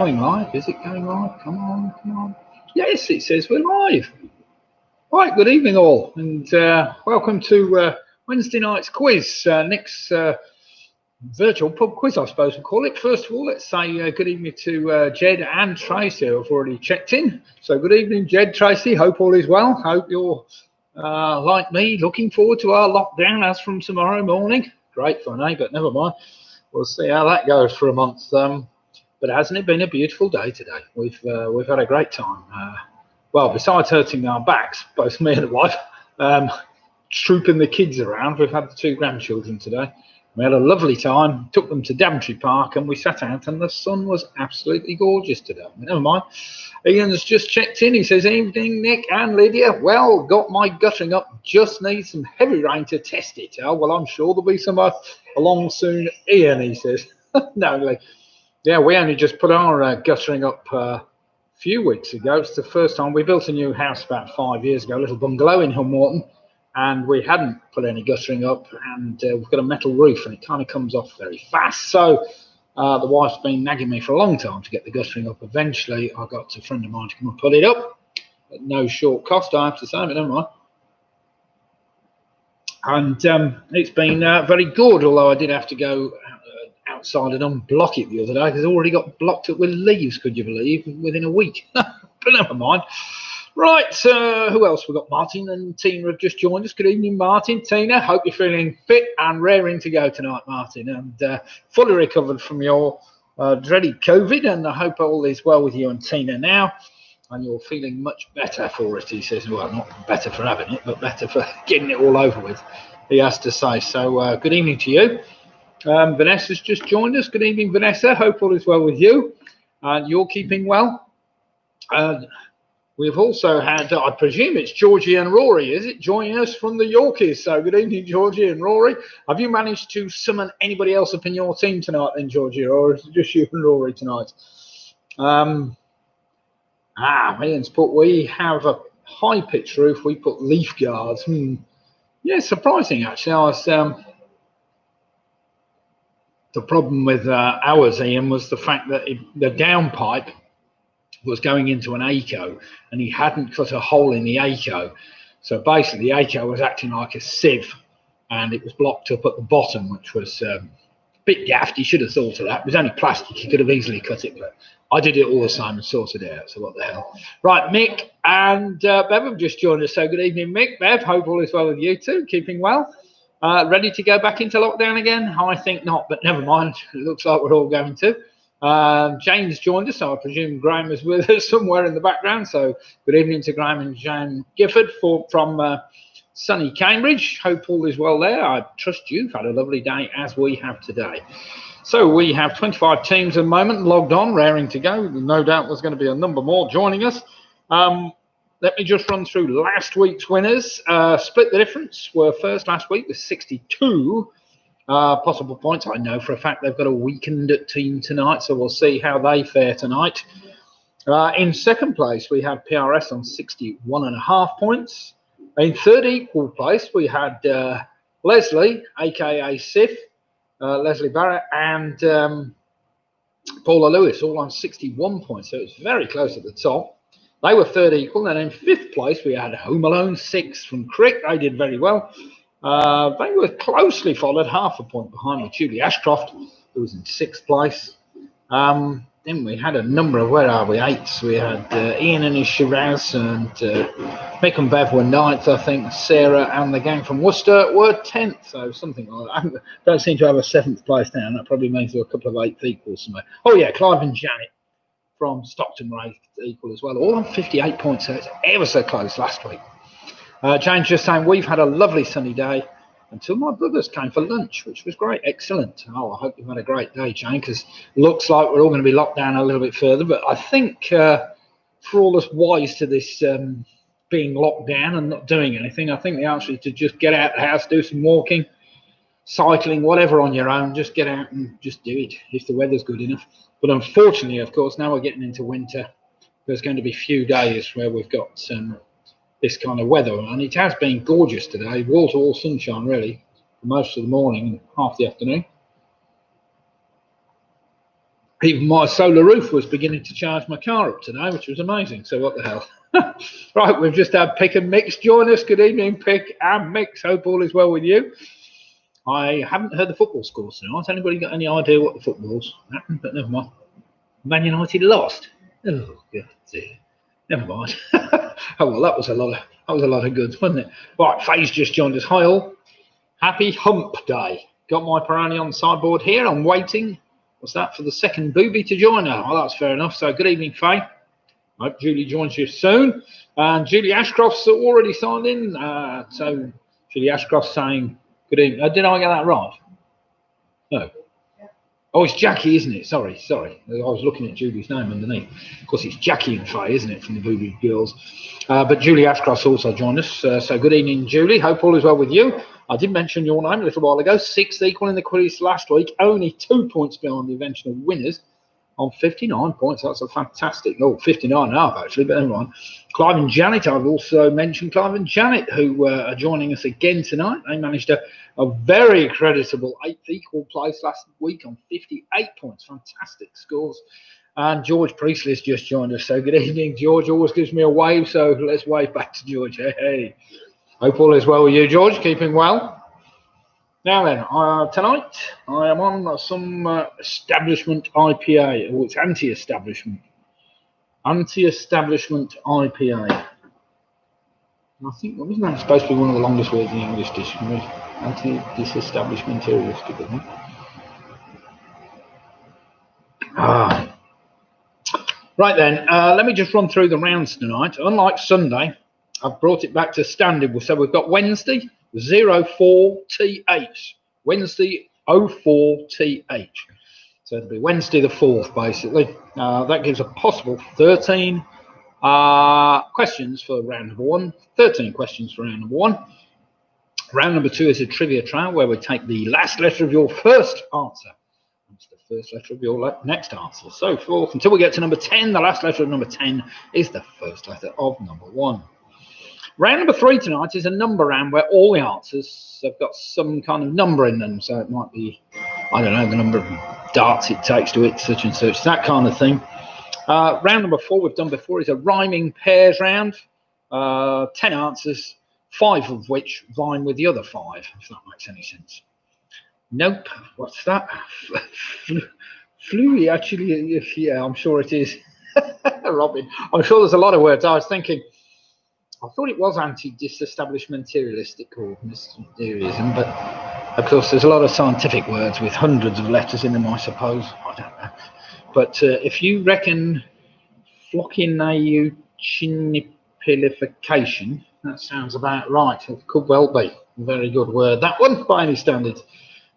Going live? Is it going live? Come on, come on. Yes, it says we're live. Right, good evening all, and welcome to Wednesday night's quiz, Nick's virtual pub quiz, I suppose we'll call it. First of all, let's say good evening to Jed and Tracy, who have already checked in. So good evening, Jed, Tracy. Hope all is well. Hope you're, like me, looking forward to our lockdown as from tomorrow morning. Great fun, eh? But never mind. We'll see how that goes for a month. But hasn't it been a beautiful day today? We've had a great time. Well, besides hurting our backs, both me and the wife, trooping the kids around, we've had the two grandchildren today. We had a lovely time, took them to Daventry Park, and we sat out, and the sun was absolutely gorgeous today. Never mind. Ian's just checked in. He says, evening, Nick and Lydia. Well, got my guttering up. Just need some heavy rain to test it. Oh, well, I'm sure there'll be some along soon, Ian, he says. No, yeah, we only just put our guttering up a few weeks ago. It's the first time. We built a new house about 5 years ago, a little bungalow in Hunmorton, and we hadn't put any guttering up, and we've got a metal roof, and it kind of comes off very fast. So the wife's been nagging me for a long time to get the guttering up. Eventually, I got a friend of mine to come and put it up at no short cost, I have to say, but never mind. And it's been very good, although I did have to go outside and unblock it the other day because it already got blocked up with leaves, could you believe, within a week. But never mind. Right, who else? We've got Martin and Tina have just joined us. Good evening, Martin. Tina, hope you're feeling fit and raring to go tonight, Martin, and fully recovered from your dreaded COVID, and I hope all is well with you and Tina now, and you're feeling much better for it, he says. Well, not better for having it, but better for getting it all over with, he has to say. So good evening to you. Vanessa's just joined us. Good evening, Vanessa. Hope all is well with you. You're keeping well. We've also had, I presume it's Georgie and Rory, is it? Joining us from the Yorkies. So good evening, Georgie and Rory. Have you managed to summon anybody else up in your team tonight then, Georgie, or is it just you and Rory tonight? Ian's put, we have a high pitch roof. We put leaf guards. Yeah, surprising actually. I was... The problem with ours, Ian, was the fact that the downpipe was going into an ACO, and he hadn't cut a hole in the ACO. So basically, the ACO was acting like a sieve, and it was blocked up at the bottom, which was a bit daft. He should have thought of that. It was only plastic. He could have easily cut it, but I did it all the time and sorted it out. So what the hell? Right, Mick and Bev have just joined us. So good evening, Mick. Bev, hope all is well with you too. Keeping well. Ready to go back into lockdown again? I think not, but never mind. It looks like we're all going to. Jane's joined us, so I presume Graham is with us somewhere in the background. So good evening to Graham and Jane Gifford from sunny Cambridge. Hope all is well there. I trust you've had a lovely day as we have today. So we have 25 teams at the moment logged on, raring to go. No doubt there's going to be a number more joining us. Let me just run through last week's winners. Split the difference. Were first last week with 62 possible points. I know for a fact they've got a weakened team tonight, so we'll see how they fare tonight. In second place, we had PRS on 61.5 points. In third equal place, we had Leslie, aka Sif, Leslie Barrett, and Paula Lewis, all on 61 points. So it's very close at the top. They were third equal, and in fifth place we had Home Alone 6 from Crick. They did very well. They were closely followed, half a point behind, with Julie Ashcroft, who was in sixth place. Then we had a number of, where are we, eights. We had Ian and his Shiraz, and Mick and Bev were ninth, I think. Sarah and the gang from Worcester were 10th, so something like that. I don't seem to have a seventh place now, and that probably means there were a couple of eighth equals somewhere. Oh yeah, Clive and Janet from Stockton raised equal as well, all on 58 points, so it's ever so close last week. Jane's just saying, we've had a lovely sunny day until my brothers came for lunch, which was great. Excellent. Oh, I hope you've had a great day, Jane, because it looks like we're all going to be locked down a little bit further. But I think for all us wise to this being locked down and not doing anything, I think the answer is to just get out of the house, do some walking, cycling, whatever on your own. Just get out and just do it if the weather's good enough. But unfortunately, of course, now we're getting into winter, there's going to be few days where we've got this kind of weather. And it has been gorgeous today, wall-to-wall sunshine, really, for most of the morning and half the afternoon. Even my solar roof was beginning to charge my car up today, which was amazing. So what the hell? Right, we've just had Pick and Mix join us. Good evening, Pick and Mix. Hope all is well with you. I haven't heard the football scores tonight. Anybody got any idea what the football's happened? But never mind. Man United lost. Oh, God dear. Never mind. Oh well, that was a lot of goods, wasn't it? Right, Faye's just joined us. Hi all. Happy Hump Day. Got my Pirani on the sideboard here. I'm waiting. What's that? For the second booby to join her. Well, that's fair enough. So good evening, Faye. Hope Julie joins you soon. And Julie Ashcroft's already signed in. So Julie Ashcroft's saying good evening. Did I get that right? No. Oh, it's Jackie, isn't it? Sorry. I was looking at Julie's name underneath. Of course, it's Jackie and Faye, isn't it, from the Booby Girls? But Julie Ashcroft's also joined us. So good evening, Julie. Hope all is well with you. I did mention your name a little while ago. 6th equal in the quiz last week. Only 2 points behind the eventual winners on 59 points. That's a fantastic, 59 and a half actually, but never mind. Clive and Janet, I've also mentioned Clive and Janet, who are joining us again tonight. They managed a very creditable 8th equal place last week on 58 points. Fantastic scores. And George Priestley's just joined us. So good evening, George. Always gives me a wave, so let's wave back to George. Hey. Hope all is well with you, George. Keeping well. Now then, tonight I am on some establishment IPA. Oh, it's anti-establishment. Anti-establishment IPA. I think, wasn't that supposed to be one of the longest words in the English dictionary? Anti-disestablishmentarianistic, isn't it? Right then, let me just run through the rounds tonight. Unlike Sunday, I've brought it back to standard. So we've got Wednesday, 04TH. Wednesday, 04TH. So it'll be Wednesday the 4th, basically. That gives a possible 13 questions for round number 1. 13 questions for round number 1. Round number 2 is a trivia trial where we take the last letter of your first answer. That's the first letter of your next answer. So forth until we get to number 10. The last letter of number 10 is the first letter of number 1. Round number 3 tonight is a number round where all the answers have got some kind of number in them. So it might be, I don't know, the number of darts it takes to hit such and such, that kind of thing. Round number 4 we've done before is a rhyming pairs round. 10 answers, 5 of which rhyme with the other 5, if that makes any sense. Nope. What's that? Fluey, actually, yeah, I'm sure it is. Robin, I'm sure there's a lot of words. I was thinking, I thought it was anti-disestablishmentarianistic or mysterianism, but of course there's a lot of scientific words with hundreds of letters in them, I suppose. I don't know. But if you reckon floccinauchinipilification, that sounds about right. It could well be. A very good word. That one, by any standards.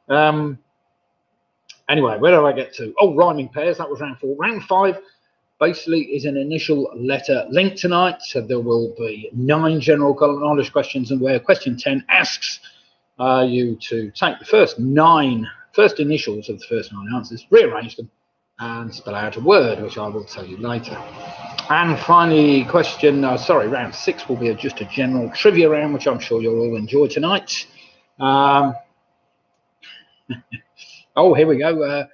Anyway, where do I get to? Oh, rhyming pairs. That was round 4. Round 5 basically is an initial letter link tonight. So there will be 9 general knowledge questions, and where question 10 asks you to take the first initials of the first 9 answers, rearrange them, and spell out a word, which I will tell you later. And finally, round 6 will be just a general trivia round, which I'm sure you'll all enjoy tonight. Oh, here we go.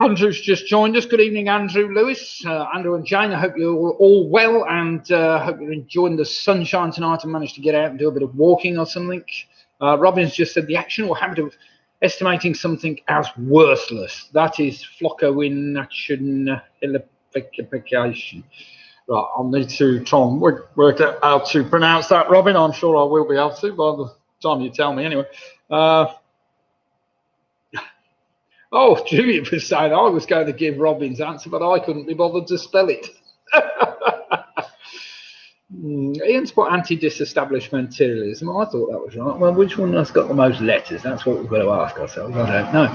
Andrew's just joined us. Good evening, Andrew Lewis. Andrew and Jane, I hope you're all well, and hope you're enjoying the sunshine tonight and managed to get out and do a bit of walking or something. Robin's just said the action or habit of estimating something as worthless. That is floccinauchinipilification. Right, I'll need to try and work out how to pronounce that, Robin. I'm sure I will be able to by the time you tell me anyway. Oh, Julian was saying I was going to give Robin's answer, but I couldn't be bothered to spell it. Ian's put anti-disestablishmentarianism. I thought that was right. Well, which one has got the most letters? That's what we've got to ask ourselves. I don't know.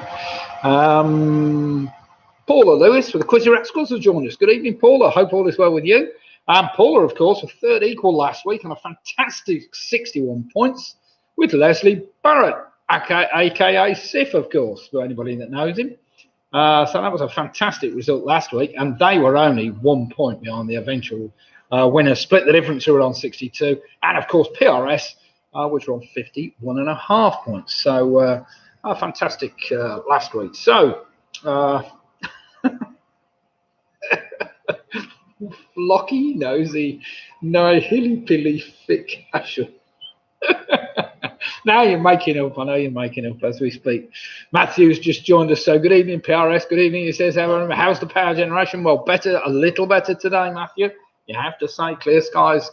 Paula Lewis with the Quiz Rascals has joined us. Good evening, Paula. Hope all is well with you. Paula, of course, was 3rd equal last week on a fantastic 61 points with Leslie Barrett, aka Sif, of course, for anybody that knows him. So that was a fantastic result last week, and they were only 1 point behind the eventual winner. Split the difference, who were on 62, and of course PRS, which were on 51.5 points. So fantastic last week. So Flocky, nosy, no hilly pilly, thick asher. Now you're making up. I know you're making up as we speak. Matthew's just joined us. So good evening, PRS. Good evening. He says, how's the power generation? Well, better, a little better today, Matthew. You have to say, clear skies.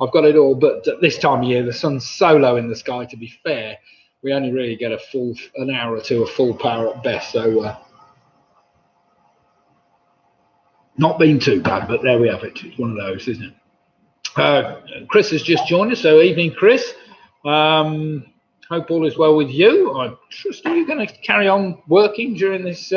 I've got it all. But at this time of year, the sun's so low in the sky, to be fair, we only really get an hour or two of full power at best. So not been too bad, but there we have it. It's one of those, isn't it? Chris has just joined us. So evening, Chris. Hope all is well with you. I trust you're going to carry on working during this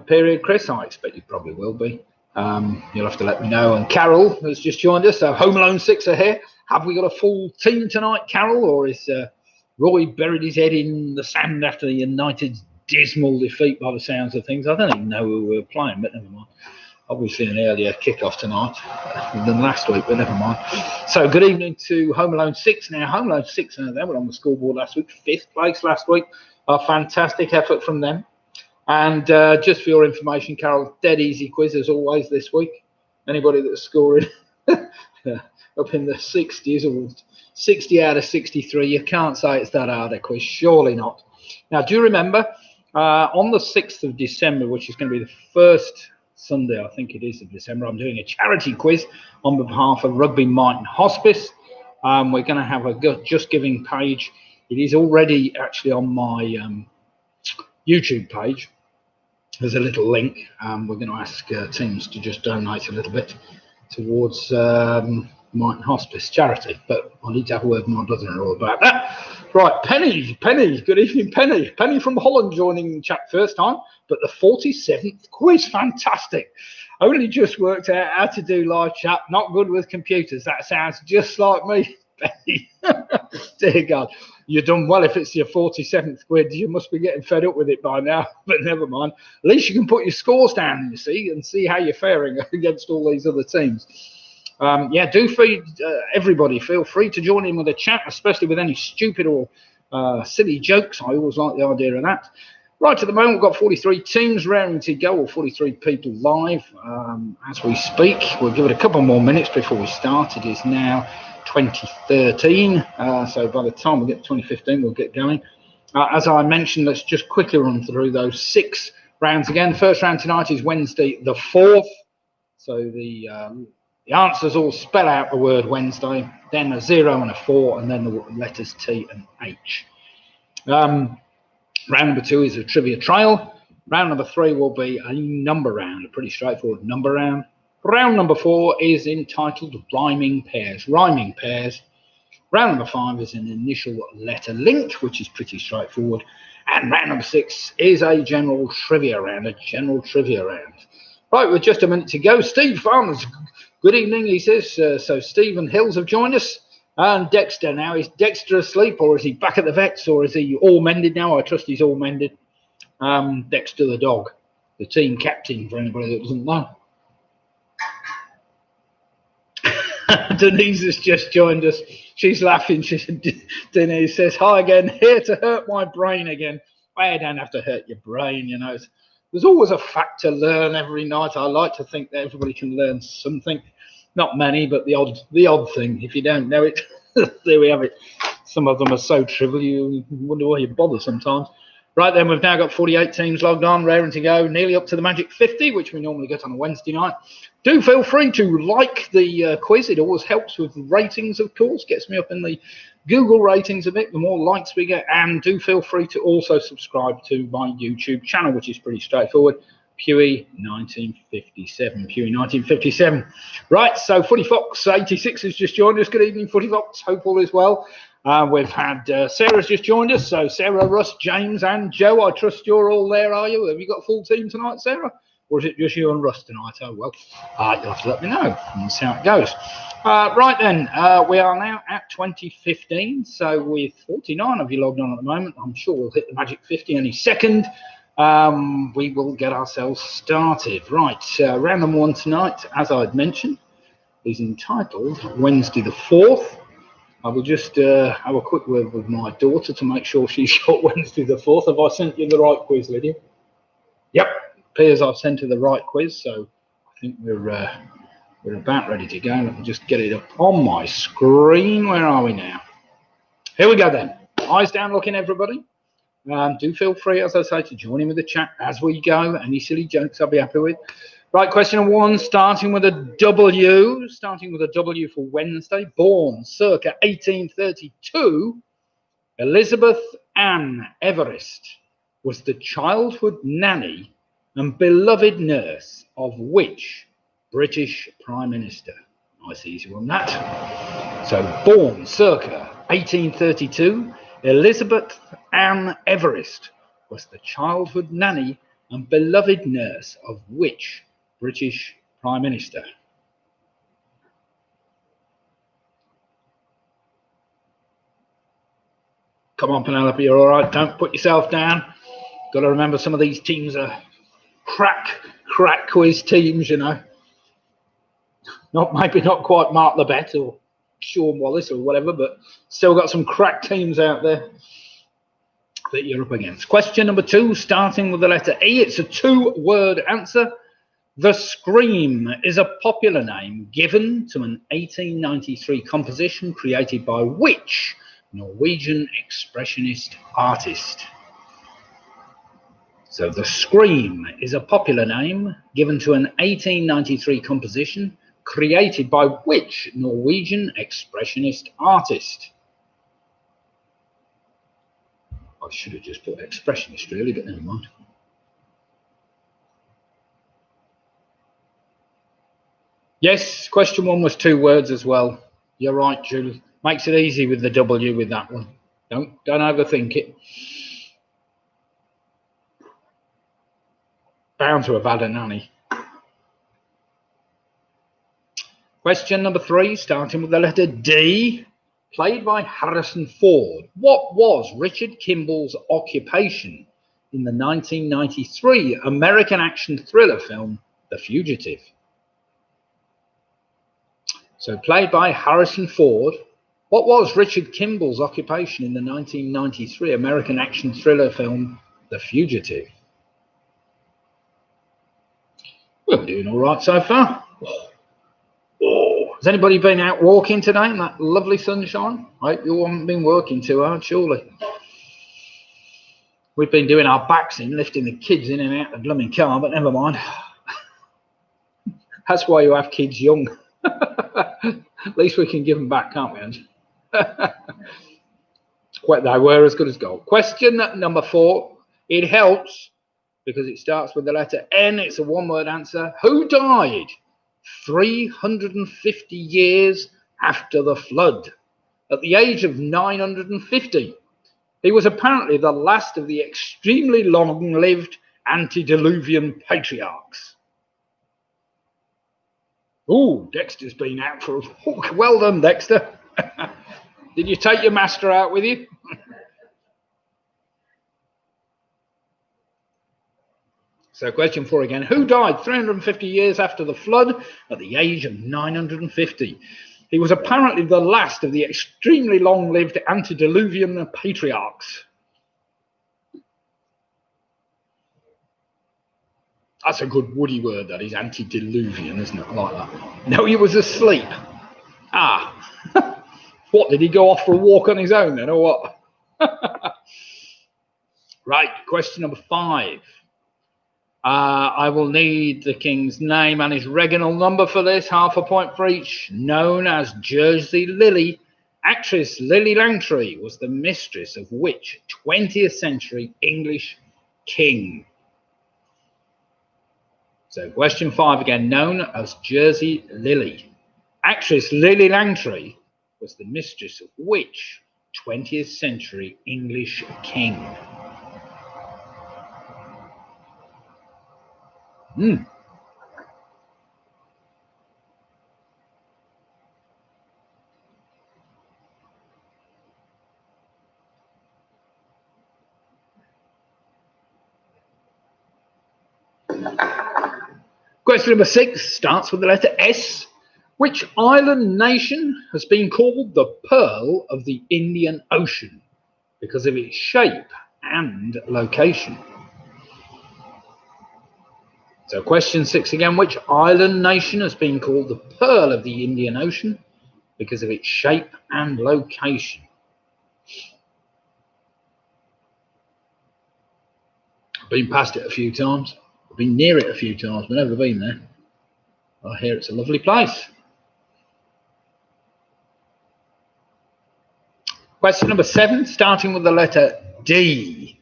period, Chris. I expect you probably will be. You'll have to let me know. And Carol has just joined us. So Home Alone 6 are here. Have we got a full team tonight, Carol? Or is Roy buried his head in the sand after the United's dismal defeat by the sounds of things? I don't even know who we were playing, but never mind. Obviously an earlier kickoff tonight than last week, but never mind. So good evening to Home Alone 6. Now, Home Alone 6, they were on the scoreboard last week, 5th place last week. A fantastic effort from them. And just for your information, Carol, dead easy quiz as always this week. Anybody that's scoring up in the 60s or 60 out of 63, you can't say it's that hard a quiz, surely not. Now, do you remember on the 6th of December, which is going to be the first Sunday, I think it is, of December, I'm doing a charity quiz on behalf of Rugby Mite and Hospice. We're going to have a Just Giving page. It is already actually on my YouTube page. There's a little link. We're going to ask teams to just donate a little bit towards Mite and Hospice charity, but I need to have a word with my brother-in-law about that. Right, Penny, good evening, Penny from Holland joining the chat first time, but the 47th quiz, fantastic. Only just worked out how to do live chat, not good with computers. That sounds just like me, Penny. Dear God, you've done well if it's your 47th quiz. You must be getting fed up with it by now, but never mind. At least you can put your scores down, you see, and see how you're faring against all these other teams. Yeah, do feed everybody. Feel free to join in with a chat, especially with any stupid or silly jokes. I always like the idea of that. Right, at the moment, we've got 43 teams raring to go, or 43 people live as we speak. We'll give it a couple more minutes before we start. It is now 2013, so by the time we get to 2015, we'll get going. As I mentioned, let's just quickly run through those 6 rounds again. The first round tonight is Wednesday the 4th. So the answers all spell out the word Wednesday, then a 0 and a 4, and then the letters T and H. Round number 2 is a trivia trail. Round number 3 will be a number round, a pretty straightforward number round. Round number 4 is entitled Rhyming Pairs. Round number 5 is an initial letter linked, which is pretty straightforward. And round number 6 is a general trivia round, Right, with just a minute to go, Steve Farmers, good evening, he says. So Stephen Hills have joined us. And Dexter now, is Dexter asleep, or is he back at the vets, or is he all mended now? I trust he's all mended. Dexter the dog, the team captain, for anybody that doesn't know. Denise has just joined us. She's laughing. Denise says, hi again, here to hurt my brain again. Well, you don't have to hurt your brain, you know. There's always a fact to learn every night. I like to think that everybody can learn something. Not many, but the odd thing. If you don't know it, there we have it. Some of them are so trivial, you wonder why you bother sometimes. Right then, we've now got 48 teams logged on, raring to go, nearly up to the magic 50, which we normally get on a Wednesday night. Do feel free to like the quiz. It always helps with ratings, of course. Gets me up in the Google ratings a bit, the more likes we get. And do feel free to also subscribe to my YouTube channel, which is pretty straightforward. Pewey 1957. Right, so Footy Fox 86 has just joined us. Good evening, Footy Fox. Hope all is well. We've had Sarah's just joined us. So Sarah, Russ, James, and Joe. I trust you're all there, are you? Have you got a full team tonight, Sarah? Or is it just you and Russ tonight? Oh, well, you'll have to let me know and see how it goes. Right then, we are now at 2015. So with 49 of you logged on at the moment, I'm sure we'll hit the magic 50 any second. We will get ourselves started. Right, round number 1 tonight, as I'd mentioned, is entitled Wednesday the 4th. I will just have a quick word with my daughter to make sure she's got Wednesday the 4th. Have I sent you the right quiz, Lydia? Yep, appears I've sent her the right quiz, so I think we're about ready to go. Let me just get it up on my screen. Where are we now? Here we go then. Eyes down looking, everybody. Do feel free, as I say, to join in with the chat as we go. Any silly jokes I'll be happy with. Right, question number 1, starting with a W. Starting with a W for Wednesday. Born circa 1832, Elizabeth Ann Everest was the childhood nanny and beloved nurse of which British Prime Minister? Nice easy one, that. So, born circa 1832, Elizabeth Ann Everest was the childhood nanny and beloved nurse of which British Prime Minister? Come on, Penelope, you're all right. Don't put yourself down. Got to remember some of these teams are crack quiz teams, you know. Maybe not quite Mark Lebet or Sean Wallace or whatever, but still got some crack teams out there that you're up against. Question number 2, starting with the letter E. It's a 2-word answer. The Scream is a popular name given to an 1893 composition created by which Norwegian expressionist artist? So The Scream is a popular name given to an 1893 composition created by which Norwegian expressionist artist? I should have just put expressionist really, but never mind. Yes, question 1 was 2 words as well. You're right, Julie. Makes it easy with the W with that one. Don't overthink it. Bound to have had a nanny. Question number 3, starting with the letter D. Played by Harrison Ford. What was Richard Kimball's occupation in the 1993 American action thriller film, The Fugitive? So, played by Harrison Ford, what was Richard Kimball's occupation in the 1993 American action thriller film, The Fugitive? We're doing all right so far. Oh, has anybody been out walking today in that lovely sunshine? I hope you haven't been working too hard, surely. We've been doing our backs in, lifting the kids in and out of the blooming car, but never mind. That's why you have kids young. At least we can give them back, can't we? Well, they were as good as gold. Question number 4. It helps because it starts with the letter N. It's a 1-word answer. Who died 350 years after the flood at the age of 950? He was apparently the last of the extremely long-lived antediluvian patriarchs. Oh, Dexter's been out for a walk. Well done, Dexter. Did you take your master out with you? So question 4 again. Who died 350 years after the flood at the age of 950? He was apparently the last of the extremely long-lived antediluvian patriarchs. That's a good woody word, that is, antediluvian, isn't it? I like that. No, he was asleep. Ah. What, did he go off for a walk on his own then, or what? Right, question number 5. I will need the king's name and his regnal number for this, half a point for each. Known as Jersey Lily, actress Lily Langtry was the mistress of which 20th century English king? So question 5 again, known as Jersey Lily. Actress Lily Langtry was the mistress of which 20th century English king? Question number 6 starts with the letter S. Which island nation has been called the Pearl of the Indian Ocean because of its shape and location? So question 6 again. Which island nation has been called the Pearl of the Indian Ocean because of its shape and location? I've been past it a few times. I've been near it a few times, but never been there. I hear it's a lovely place. Question number 7, starting with the letter D.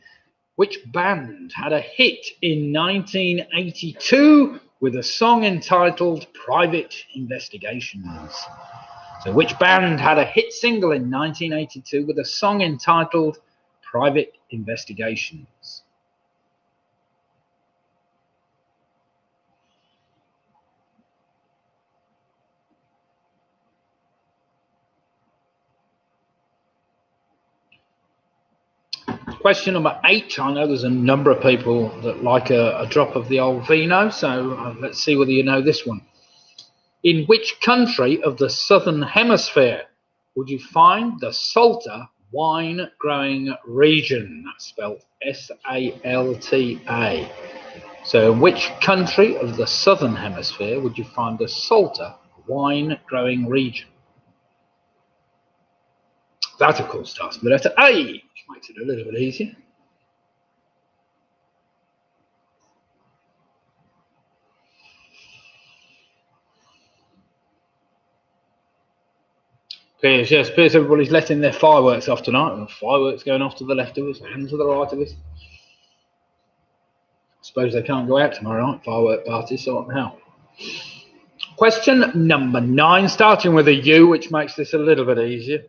Which band had a hit in 1982 with a song entitled Private Investigations? So which band had a hit single in 1982 with a song entitled Private Investigations? Question number 8. I know there's a number of people that like a drop of the old vino, so let's see whether you know this one. In which country of the southern hemisphere would you find the Salta wine growing region? That's spelled S-A-L-T-A. So in which country of the southern hemisphere would you find the Salta wine growing region? That, of course, starts with the letter A, which makes it a little bit easier. Piers, yes, Piers, everybody's letting their fireworks off tonight. And fireworks going off to the left of us and to the right of us. I suppose they can't go out tomorrow night, firework parties, so what the hell. Question number 9, starting with a U, which makes this a little bit easier,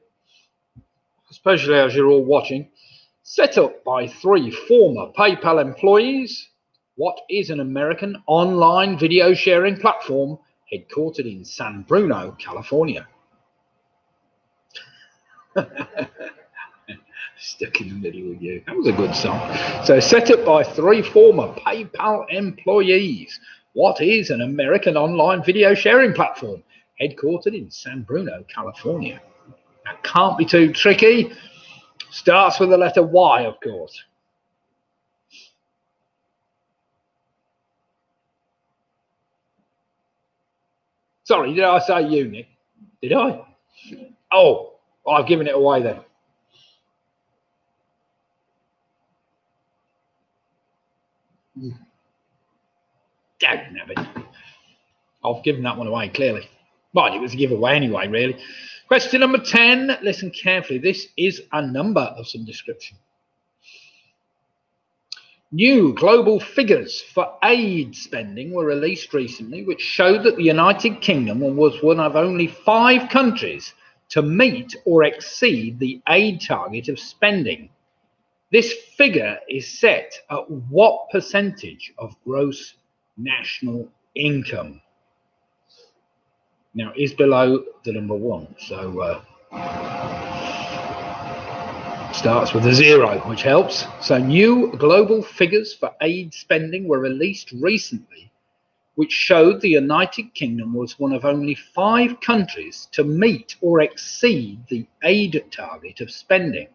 especially as you're all watching. Set up by 3 former PayPal employees, what is an American online video sharing platform headquartered in San Bruno, California? Stuck in the middle with you. That was a good song. So set up by 3 former PayPal employees. What is an American online video sharing platform headquartered in San Bruno, California? That can't be too tricky. Starts with the letter Y, of course. Sorry, did I say you, Nick? Did I? Oh, I've given it away then. Damn it. I've given that one away, clearly. But it was a giveaway anyway, really. Question number 10. Listen carefully. This is a number of some description. New global figures for aid spending were released recently, which showed that the United Kingdom was one of only 5 countries to meet or exceed the aid target of spending. This figure is set at what percentage of gross national income? Now, is below the number 1, so starts with a 0, which helps. So new global figures for aid spending were released recently, which showed the United Kingdom was one of only 5 countries to meet or exceed the aid target of spending.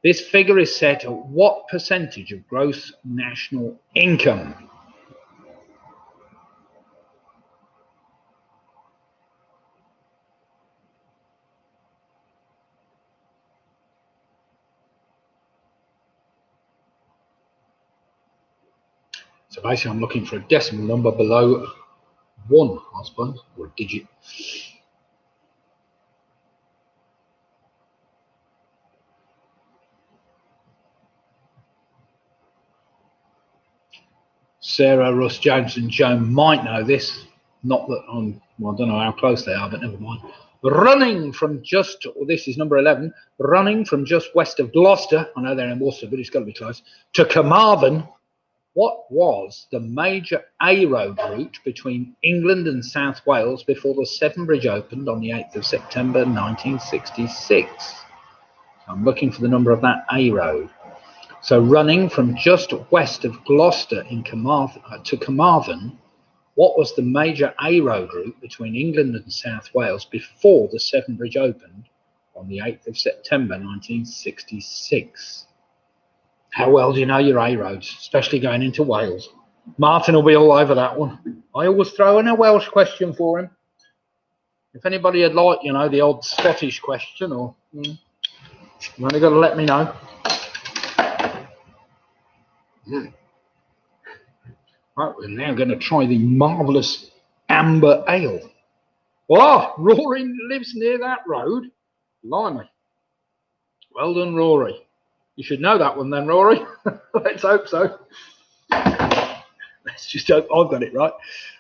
This figure is set at what percentage of gross national income? So basically I'm looking for a decimal number below 1, I suppose, or a digit. Sarah, Russ, James and Joan might know this. Not that well, I don't know how close they are, but never mind. Running from just, this is number 11, running from just west of Gloucester, I know they're in Worcester, but it's got to be close, to Carmarthen. What was the major A road route between England and South Wales before the Severn Bridge opened on the 8th of September 1966? I'm looking for the number of that A road. So running from just west of Gloucester in to Carmarthen, what was the major A road route between England and South Wales before the Severn Bridge opened on the 8th of September 1966? How well do you know your A roads, especially going into Wales? Martin will be all over that one. I always throw in a Welsh question for him. If anybody would like, you know, the odd Scottish question, or you only got to let me know. Right, we're now going to try the marvellous amber ale. Oh, Rory lives near that road. Blimey. Well done, Rory. You should know that one then, Rory. Let's hope so. Let's just hope I've got it right.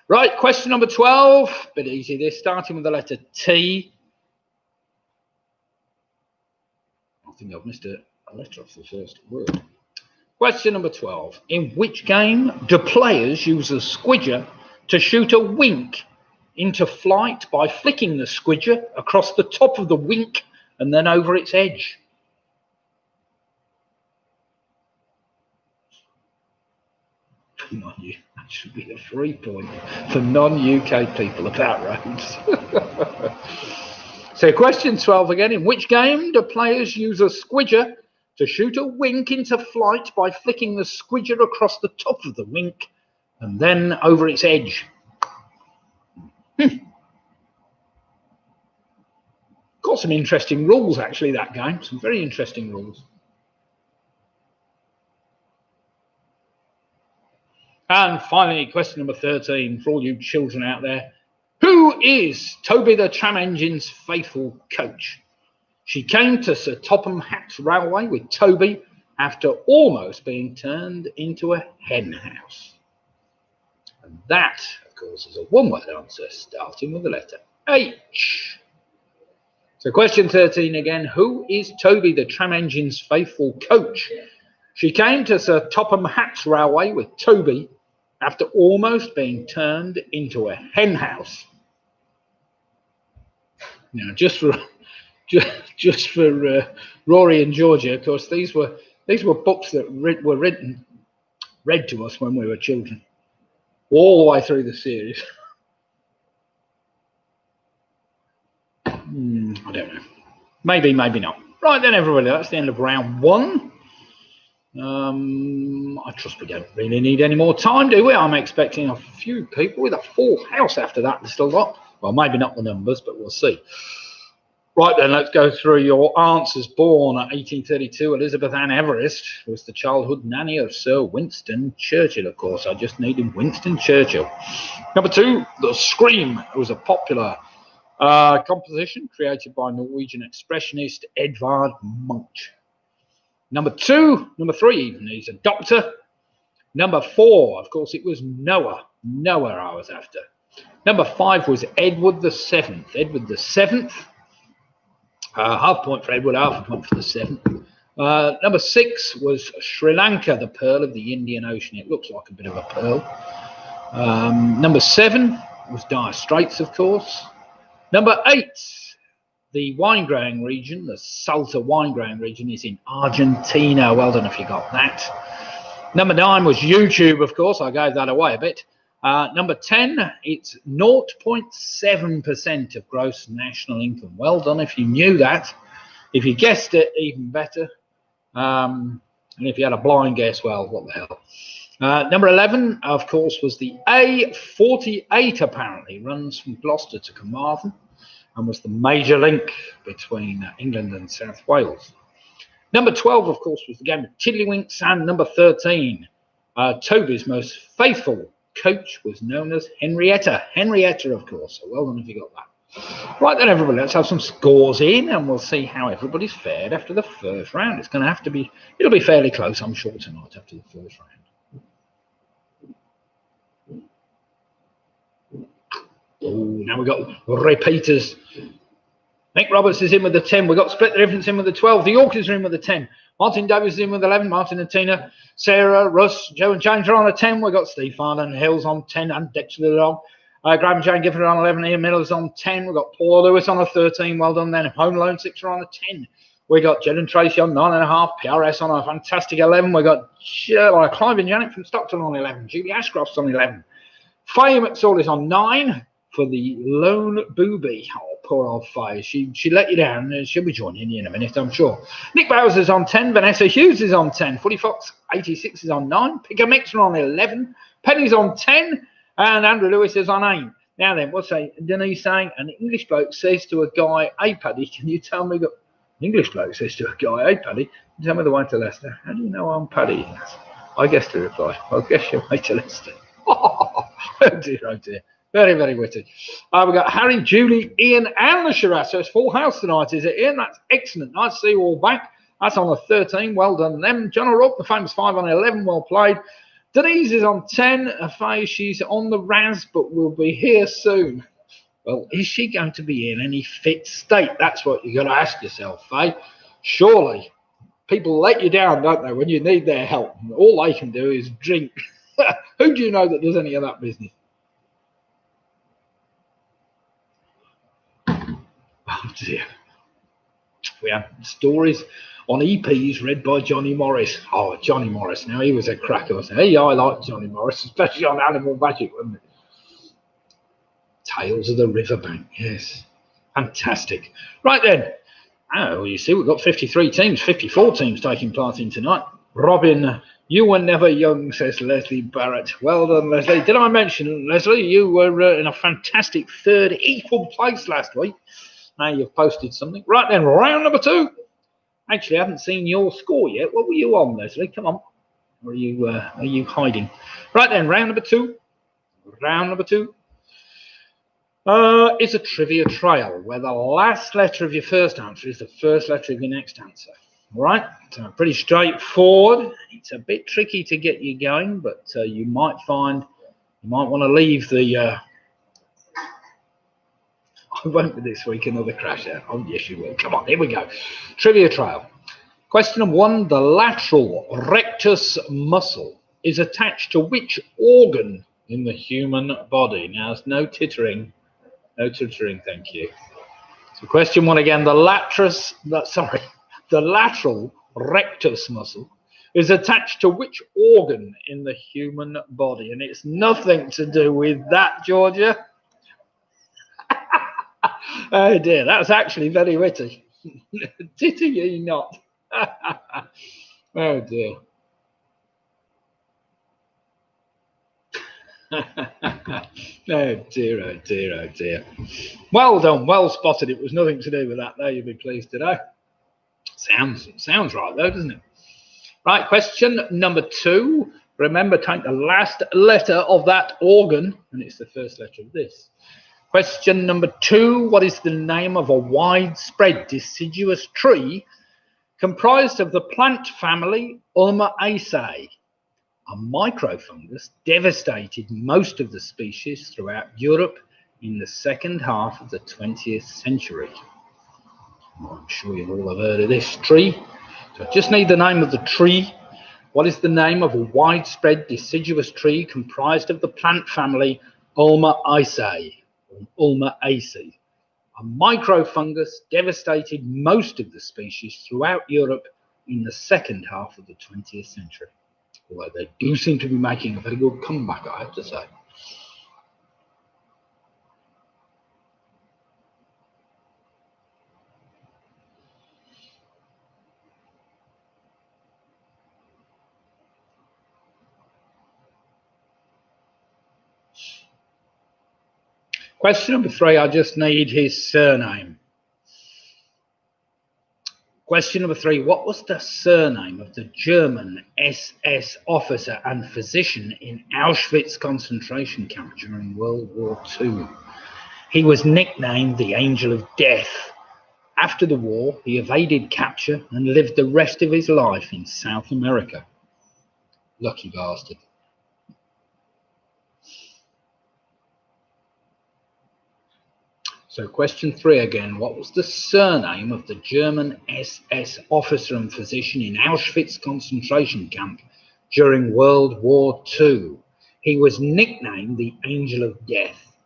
Right, question number 12. Bit easy this, starting with the letter T. I think I've missed a letter off the first word. Question number 12. In which game do players use a squidger to shoot a wink into flight by flicking the squidger across the top of the wink and then over its edge? That should be a 3 point for non-UK people about roads. So question 12 again. In which game do players use a squidger to shoot a wink into flight by flicking the squidger across the top of the wink and then over its edge? Got some interesting rules, actually, that game. Some very interesting rules. And finally, question number 13 for all you children out there. Who is Toby the Tram Engine's faithful coach? She came to Sir Topham Hatt's Railway with Toby after almost being turned into a hen house. And that, of course, is a one-word answer starting with the letter H. So question 13 again. Who is Toby the Tram Engine's faithful coach? She came to Sir Topham Hatt's Railway with Toby after almost being turned into a hen house. Now, just for Rory and Georgia, of course, these were books that were read to us when we were children, all the way through the series. I don't know. Maybe, maybe not. Right then, everybody, that's the end of round 1. I trust we don't really need any more time, do we? I'm expecting a few people with a full house after that still got. Well, maybe not the numbers, but we'll see. Right then, let's go through your answers. Born at 1832, Elizabeth Ann Everest was the childhood nanny of Sir Winston Churchill, of course. I just needed Winston Churchill. Number 2, The Scream. It was a popular composition created by Norwegian expressionist Edvard Munch. Number 3 even, he's a doctor. Number 4, of course, it was Noah. Noah I was after. Number 5 was Edward the 7th. Edward the 7th. Half point for Edward, half a point for the 7th. Number 6 was Sri Lanka, the pearl of the Indian Ocean. It looks like a bit of a pearl. Number 7 was Dire Straits, of course. Number 8, the wine growing region, the Salta wine growing region, is in Argentina. Well done if you got that. Number 9 was YouTube, of course. I gave that away a bit. Number 10, it's 0.7% of gross national income. Well done if you knew that. If you guessed it, even better. And if you had a blind guess, well, what the hell. Number 11, of course, was the A48, apparently. Runs from Gloucester to Carmarthen and was the major link between England and South Wales. Number 12, of course, was the game of Tiddlywinks. And number 13, Toby's most faithful coach was known as Henrietta. Henrietta, of course. So well done if you got that. Right then, everybody, let's have some scores in and we'll see how everybody's fared after the first round. It's going to have to be, it'll be fairly close, I'm sure, tonight after the first round. Oh, now we've got repeaters. Nick Roberts is in with the 10. We've got Split the Difference in with the 12. The Yorkers are in with the 10. Martin Davies is in with 11. Martin and Tina. Sarah, Russ, Joe and James are on a 10. We've got Steve Farland Hills on 10 and Dexter the Dog. Graham and Jane Gifford on 11. Ian Miller's on 10. We've got Paula Lewis on a 13. Well done then. Home Alone 6 are on a 10. We got Jed and Tracy on 9.5. PRS on a fantastic 11. We got Clive and Janet from Stockton on 11. Julie Ashcroft's on 11. Faye McSall is on 9 for the Lone Booby. Oh, poor old Faye. She let you down, and she'll be joining you in a minute, I'm sure. Nick Bowser's on 10. Vanessa Hughes is on 10. Footy Fox 86 is on 9. Pick a Mixer on 11. Penny's on 10. And Andrew Lewis is on 8. Now then, what's Denise saying? An English bloke says to a guy, "Hey, Paddy, can you tell me that..." An English bloke says to a guy, "Hey, Paddy, can you tell me the way to Leicester?" "How do you know I'm Paddy?" I guess to reply, "I'll guess your way to Leicester." Oh dear, oh dear. Very, very witty. We've got Harry, Julie, Ian, and the Shiraz. So it's full house tonight, is it, Ian? That's excellent. Nice to see you all back. That's on a 13. Well done them. John O'Rourke, the famous 5 on 11. Well played. Denise is on 10. Faye, she's on the Raz, but will be here soon. Well, is she going to be in any fit state? That's what you've got to ask yourself, Faye. Surely people let you down, don't they, when you need their help? All they can do is drink. Who do you know that does any of that business? Oh dear. We have stories on EPs read by Johnny Morris. Oh, Johnny Morris. Now, he was a cracker, wasn't he? I like Johnny Morris, especially on Animal Magic, wasn't it? Tales of the Riverbank, yes. Fantastic. Right then. Oh, you see, we've got 53 teams, 54 teams taking part in tonight. Robin, you were never young, says Leslie Barrett. Well done, Leslie. Did I mention, Leslie, you were in a fantastic third equal place last week. Now you've posted something. Right then, round number 2. Actually, I haven't seen your score yet. What were you on, Leslie? Come on. Or are you hiding? Right then, round number 2. Round number 2. It's a trivia trail where the last letter of your first answer is the first letter of your next answer. All right? So pretty straightforward. It's a bit tricky to get you going, but you might want to leave the... I won't be this week another crash out. Oh, yes, you will. Come on, here we go. Trivia trail. Question number 1. The lateral rectus muscle is attached to which organ in the human body? Now, there's no tittering. No tittering, thank you. So question 1 again. The lateral rectus muscle is attached to which organ in the human body? And it's nothing to do with that, Georgia. Oh dear, that's actually very witty. Titter ye not. Oh dear. Oh dear, oh dear, oh dear. Well done, well spotted. It was nothing to do with that, though. You'll be pleased today. Sounds right, though, doesn't it? Right, question number 2. Remember, take the last letter of that organ, and it's the first letter of this. Question number 2. What is the name of a widespread deciduous tree comprised of the plant family Ulmaceae? A microfungus devastated most of the species throughout Europe in the second half of the 20th century. I'm sure you all have heard of this tree. So I just need the name of the tree. What is the name of a widespread deciduous tree comprised of the plant family Ulmaceae? Ulmaceae. A microfungus devastated most of the species throughout Europe in the second half of the 20th century. Although they do seem to be making a very good comeback, I have to say. Question number 3, I just need his surname. Question number 3, what was the surname of the German SS officer and physician in Auschwitz concentration camp during World War II? He was nicknamed the Angel of Death. After the war, he evaded capture and lived the rest of his life in South America. Lucky bastard. So question 3 again. What was the surname of the German SS officer and physician in Auschwitz concentration camp during World War II? He was nicknamed the Angel of Death.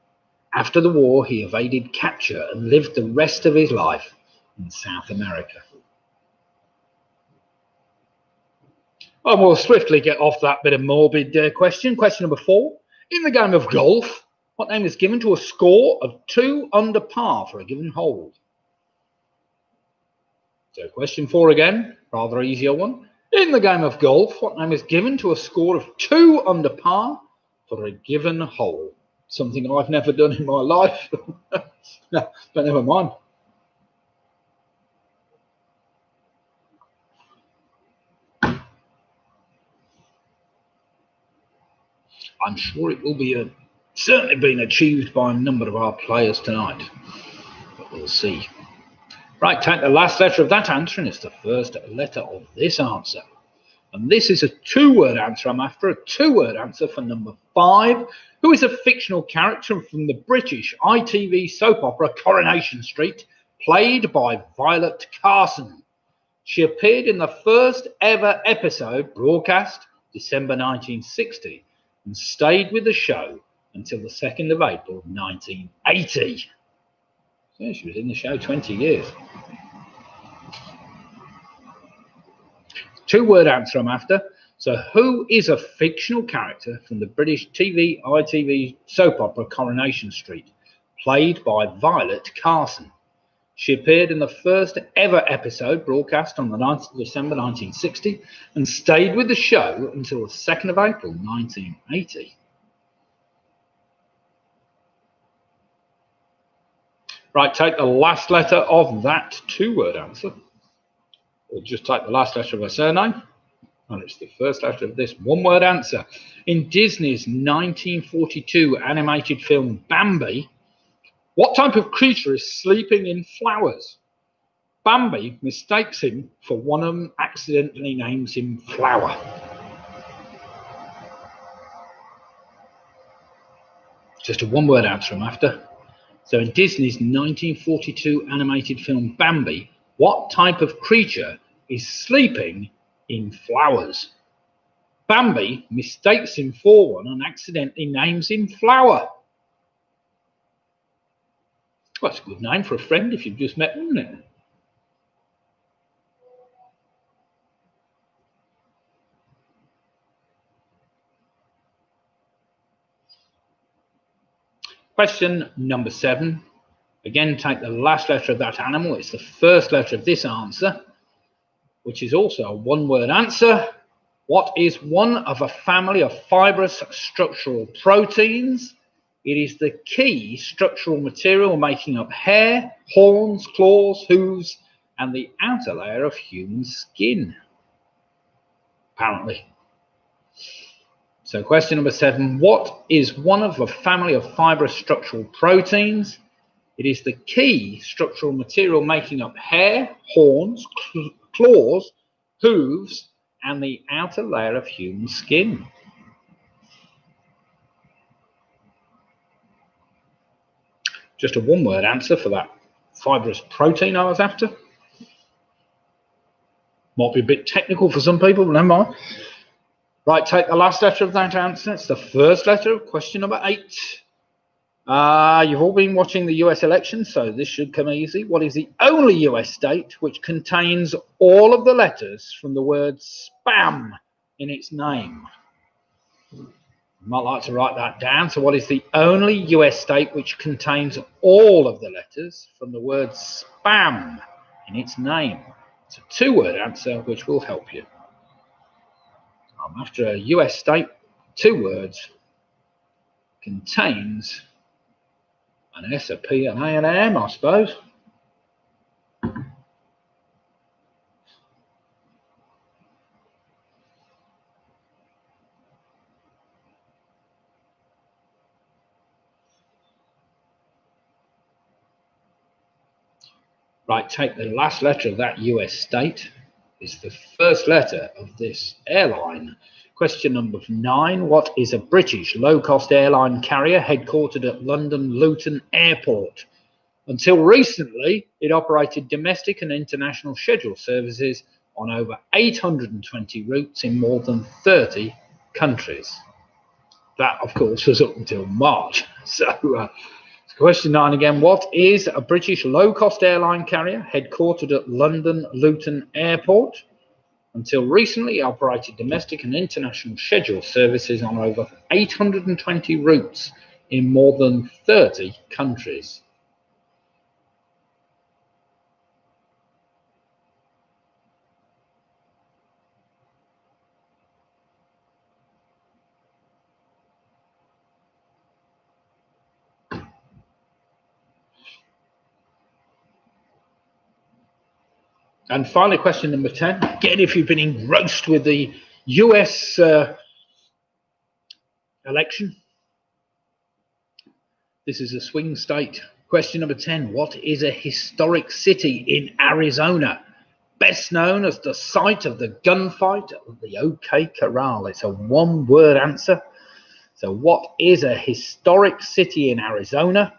After the war, he evaded capture and lived the rest of his life in South America. Well, we'll swiftly get off that bit of morbid question. Question number 4. In the game of golf, What name is given to a score of 2 under par for a given hole? So question 4 again, rather easier one. In the game of golf, what name is given to a score of 2 under par for a given hole? Something I've never done in my life, but never mind. I'm sure it will be certainly been achieved by a number of our players tonight, but we'll see. Right, take the last letter of that answer, and it's the first letter of this answer. And this is a 2-word answer. I'm after a 2-word answer for number 5. Who is a fictional character from the British ITV soap opera Coronation Street, played by Violet Carson? She appeared in the first ever episode, broadcast December 1960, and stayed with the show until the 2nd of April 1980. So she was in the show 20 years. 2-word answer I'm after. So who is a fictional character from the British ITV soap opera Coronation Street, played by Violet Carson? She appeared in the first ever episode, broadcast on the 9th of December 1960, and stayed with the show until the 2nd of April 1980. Right, take the last letter of that 2-word answer. We'll just take the last letter of her surname, and it's the first letter of this 1-word answer. In Disney's 1942 animated film Bambi, what type of creature is sleeping in flowers? Bambi mistakes him for one of them, accidentally names him Flower. Just a 1-word answer I'm after. So in Disney's 1942 animated film Bambi, what type of creature is sleeping in flowers? Bambi mistakes him for one and accidentally names him Flower. Well, that's a good name for a friend if you've just met them, isn't it? Question number 7. Again, take the last letter of that animal. It's the first letter of this answer, which is also a 1-word answer. What is one of a family of fibrous structural proteins? It is the key structural material making up hair, horns, claws, hooves, and the outer layer of human skin, apparently. So question number 7, what is one of a family of fibrous structural proteins? It is the key structural material making up hair, horns, claws, hooves, and the outer layer of human skin. Just a 1-word answer for that fibrous protein I was after. Might be a bit technical for some people, but never mind. Right, take the last letter of that answer. It's the first letter of question number 8. You've all been watching the US election, so this should come easy. What is the only US state which contains all of the letters from the word spam in its name? You might like to write that down. So what is the only US state which contains all of the letters from the word spam in its name? It's a 2-word answer which will help you. I'm after a US state, 2 words, contains an S, a P, an A, and an M, I suppose. Right, take the last letter of that US state. It's the first letter of this airline. Question number 9. What is a British low-cost airline carrier headquartered at London Luton Airport? Until recently, it operated domestic and international scheduled services on over 820 routes in more than 30 countries. That, of course, was up until March. So, question 9 again. What is a British low-cost airline carrier headquartered at London Luton Airport? Until recently, it operated domestic and international scheduled services on over 820 routes in more than 30 countries. And finally, question number 10. Again, if you've been engrossed with the US election, this is a swing state. Question number 10. What is a historic city in Arizona, best known as the site of the gunfight of the OK Corral? It's a one-word answer. So what is a historic city in Arizona,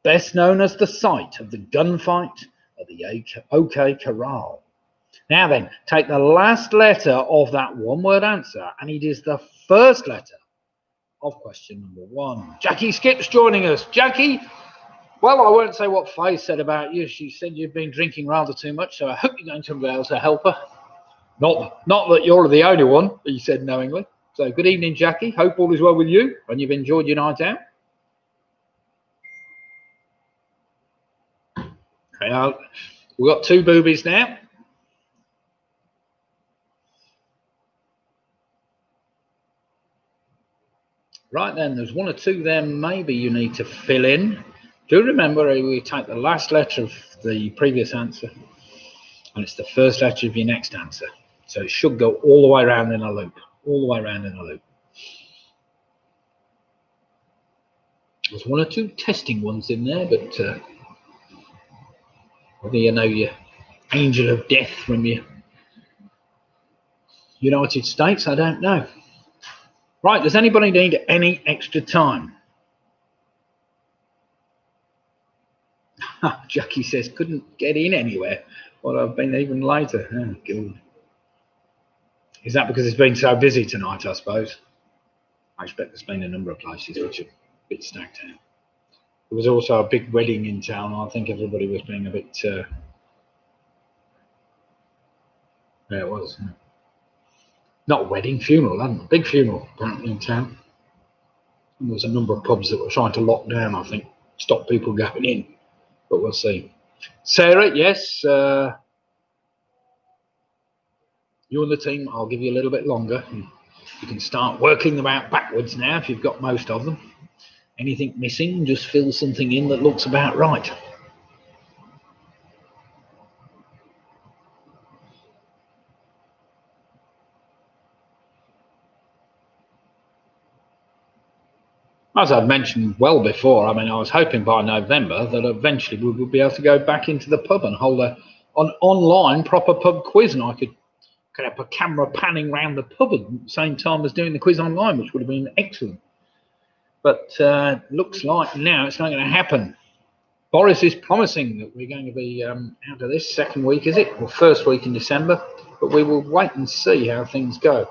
best known as the site of the gunfight of the OK Corral? Now then, take the last letter of that one-word answer, and it is the first letter of question number 1. Jackie Skip's joining us. Jackie, well, I won't say what Faye said about you. She said you've been drinking rather too much, so I hope you're going to be able to help her. Not that you're the only one, he said knowingly. So good evening, Jackie. Hope all is well with you and you've enjoyed your night out. Okay, we've got 2 boobies now. Right then, there's 1 or 2 there maybe you need to fill in. Do remember we take the last letter of the previous answer and it's the first letter of your next answer. So it should go all the way around in a loop. All the way around in a loop. There's 1 or 2 testing ones in there, but whether you know your angel of death from your United States, I don't know. Right, does anybody need any extra time? Jackie says, couldn't get in anywhere. Well, I've been even later. Oh, God. Is that because it's been so busy tonight, I suppose? I expect there's been a number of places which are a bit stacked out. There was also a big wedding in town. I think everybody was being a bit... yeah, it was. Not a wedding, funeral, a big funeral apparently in town. And there was a number of pubs that were trying to lock down, I think, stop people going in. But we'll see. Sarah, yes, you and the team, I'll give you a little bit longer. You can start working them out backwards now if you've got most of them. Anything missing, just fill something in that looks about right. As I've mentioned well before, I mean, I was hoping by November that eventually we would be able to go back into the pub and hold an online proper pub quiz, and I could have a camera panning around the pub at the same time as doing the quiz online, which would have been excellent. But looks like now it's not going to happen. Boris is promising that we're going to be out of this second week, is it? Or first week in December, but we will wait and see how things go.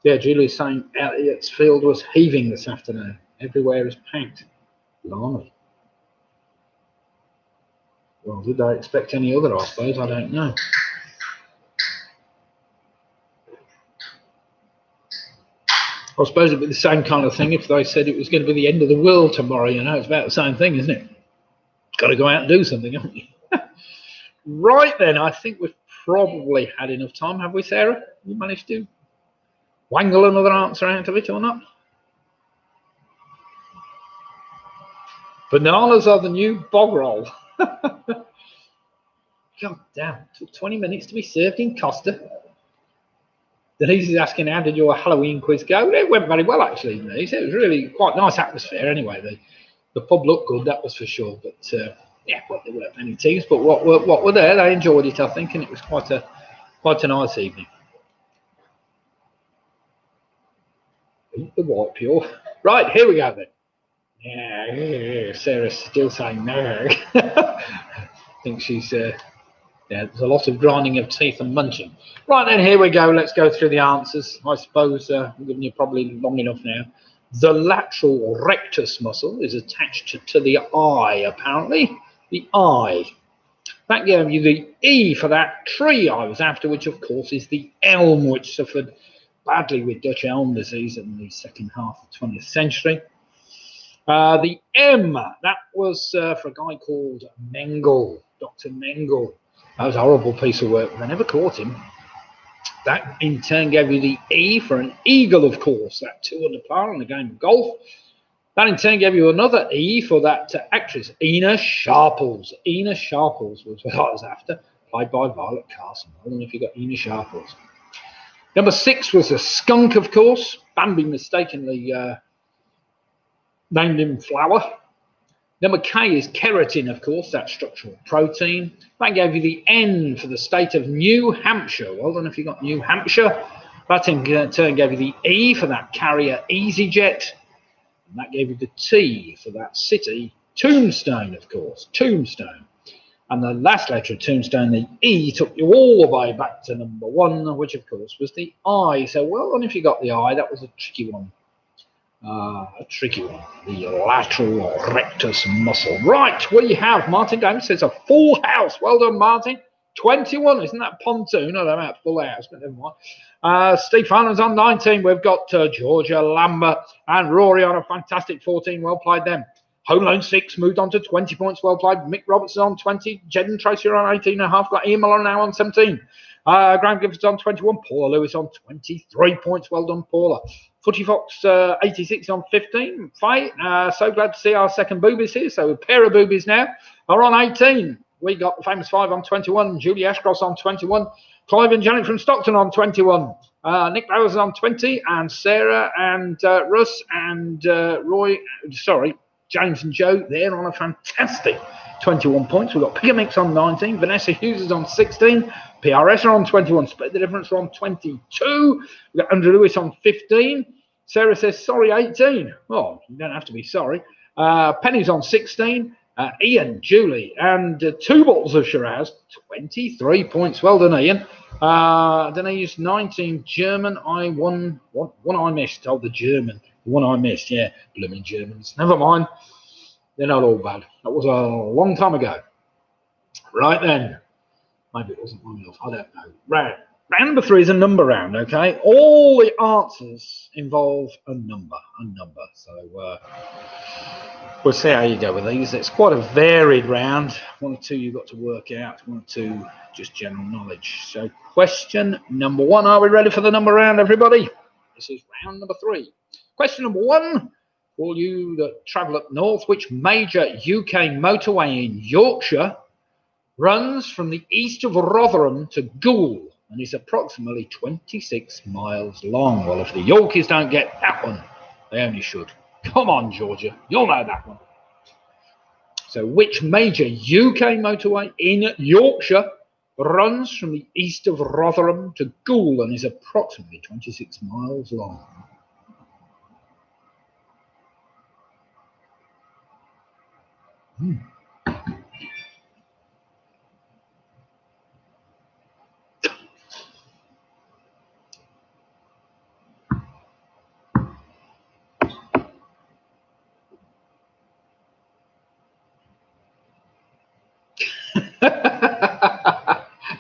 Yeah, Julie's saying Elliott's field was heaving this afternoon. Everywhere is packed. Blimey. Well, did they expect any other, I suppose? I don't know. I suppose it'd be the same kind of thing if they said it was going to be the end of the world tomorrow. You know, it's about the same thing, isn't it? Got to go out and do something, haven't you? Right then, I think we've probably had enough time, have we, Sarah? You managed to wangle another answer out of it or not? Bananas are the new bog roll. God damn, it took 20 minutes to be served in Costa. Denise is asking, how did your Halloween quiz go? It went very well, actually, Denise. It was really quite nice atmosphere anyway. The pub looked good, that was for sure. But yeah, well, there weren't many teams, but what were there, they enjoyed it, I think, and it was quite a nice evening. Eat the white pure. Right, here we go then. Yeah, Sarah's still saying no. I think she's yeah, there's a lot of grinding of teeth and munching. Right then, here we go. Let's go through the answers. I suppose I'm giving you probably long enough now. The lateral rectus muscle is attached to the eye, apparently. The eye. That gave you the E for that tree I was after, which of course is the elm, which suffered badly with Dutch elm disease in the second half of the 20th century. The M, that was for a guy called Mengel, Dr. Mengel. That was a horrible piece of work. They never caught him. That in turn gave you the E for an eagle, of course, that 2 under par in the game of golf. That in turn gave you another E for that actress, Ina Sharples. Ina Sharples was what I was after, played by Violet Carson. I don't know if you got Ina Sharples. Number 6 was a skunk, of course. Bambi mistakenly named him Flower. Number K is keratin, of course, that's structural protein. That gave you the N for the state of New Hampshire. Well done if you got New Hampshire. That in turn gave you the E for that carrier EasyJet. And that gave you the T for that city, Tombstone, of course, Tombstone. And the last letter of Tombstone, the E, took you all the way back to number 1, which of course was the I. So well done if you got the I, that was a tricky one. The lateral rectus muscle. Right, we have Martin Davis says a full house. Well done, Martin. 21, isn't that pontoon? I don't know about full house, but never mind. Steve Farnham's on 19. We've got Georgia Lambert and Rory on a fantastic 14. Well played them. Home Loan 6 moved on to 20 points. Well played. Mick Robertson on 20. Jed and Tracy are on 18.5. Got Ian Miller now on 17. Graham Gifford's on 21. Paula Lewis on 23 points. Well done, Paula. Footy Fox 86 on 15. Fight. So glad to see our second boobies here. So a pair of boobies now are on 18. We got the famous 5 on 21. Julie Ashcross on 21. Clive and Janet from Stockton on 21. Nick Bowers on 20. And Sarah and Russ and James and Joe, they're on a fantastic 21 points. We've got Pigamix on 19. Vanessa Hughes is on 16. PRS are on 21. Split the difference are on 22. We've got Andrew Lewis on 15. Sarah says, sorry, 18. Well, you don't have to be sorry. Penny's on 16. Ian, Julie, and 2 bottles of Shiraz, 23 points. Well done, Ian. Denise, 19. German, I won. One I missed. Oh, the German. The one I missed, yeah. Blooming Germans. Never mind. They're not all bad. That was a long time ago. Right then. Maybe it wasn't long enough. I don't know. Round number 3 is a number round, okay? All the answers involve a number. So we'll see how you go with these. It's quite a varied round. 1 or 2 you've got to work out. 1 or 2 just general knowledge. So question number 1. Are we ready for the number round, everybody? This is round number 3. Question number 1. For all you that travel up north, which major UK motorway in Yorkshire runs from the east of Rotherham to Goole and is approximately 26 miles long? Well, if the Yorkies don't get that one, they only should. Come on, Georgia. You'll know that one. So which major UK motorway in Yorkshire runs from the east of Rotherham to Goole and is approximately 26 miles long?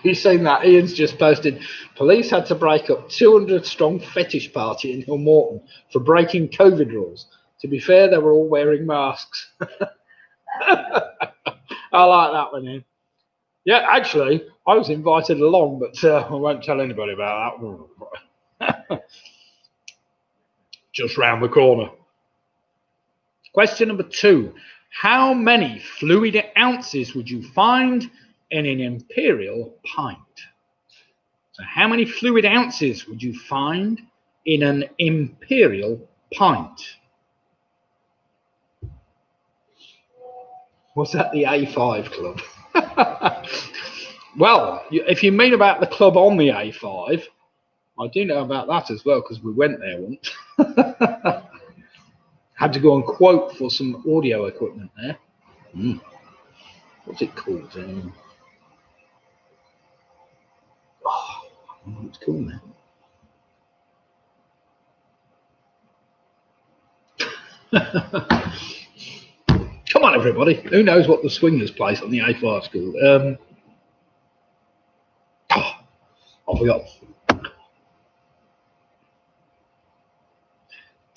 You've seen that? Ian's just posted, police had to break up 200-strong fetish party in Hillmorton for breaking COVID rules. To be fair, they were all wearing masks. I like that one, Ian. Yeah, actually, I was invited along, but I won't tell anybody about that. Just round the corner. Question number 2. How many fluid ounces would you find in an Imperial pint? So how many fluid ounces would you find in an Imperial pint? Was that the A5 club? Well, if you mean about the club on the A5, I do know about that as well because we went there once. Had to go and quote for some audio equipment there. What's it called? Oh, I don't know what it's called now. Come on, everybody. Who knows what the swingers place on the A5 is called? I forgot.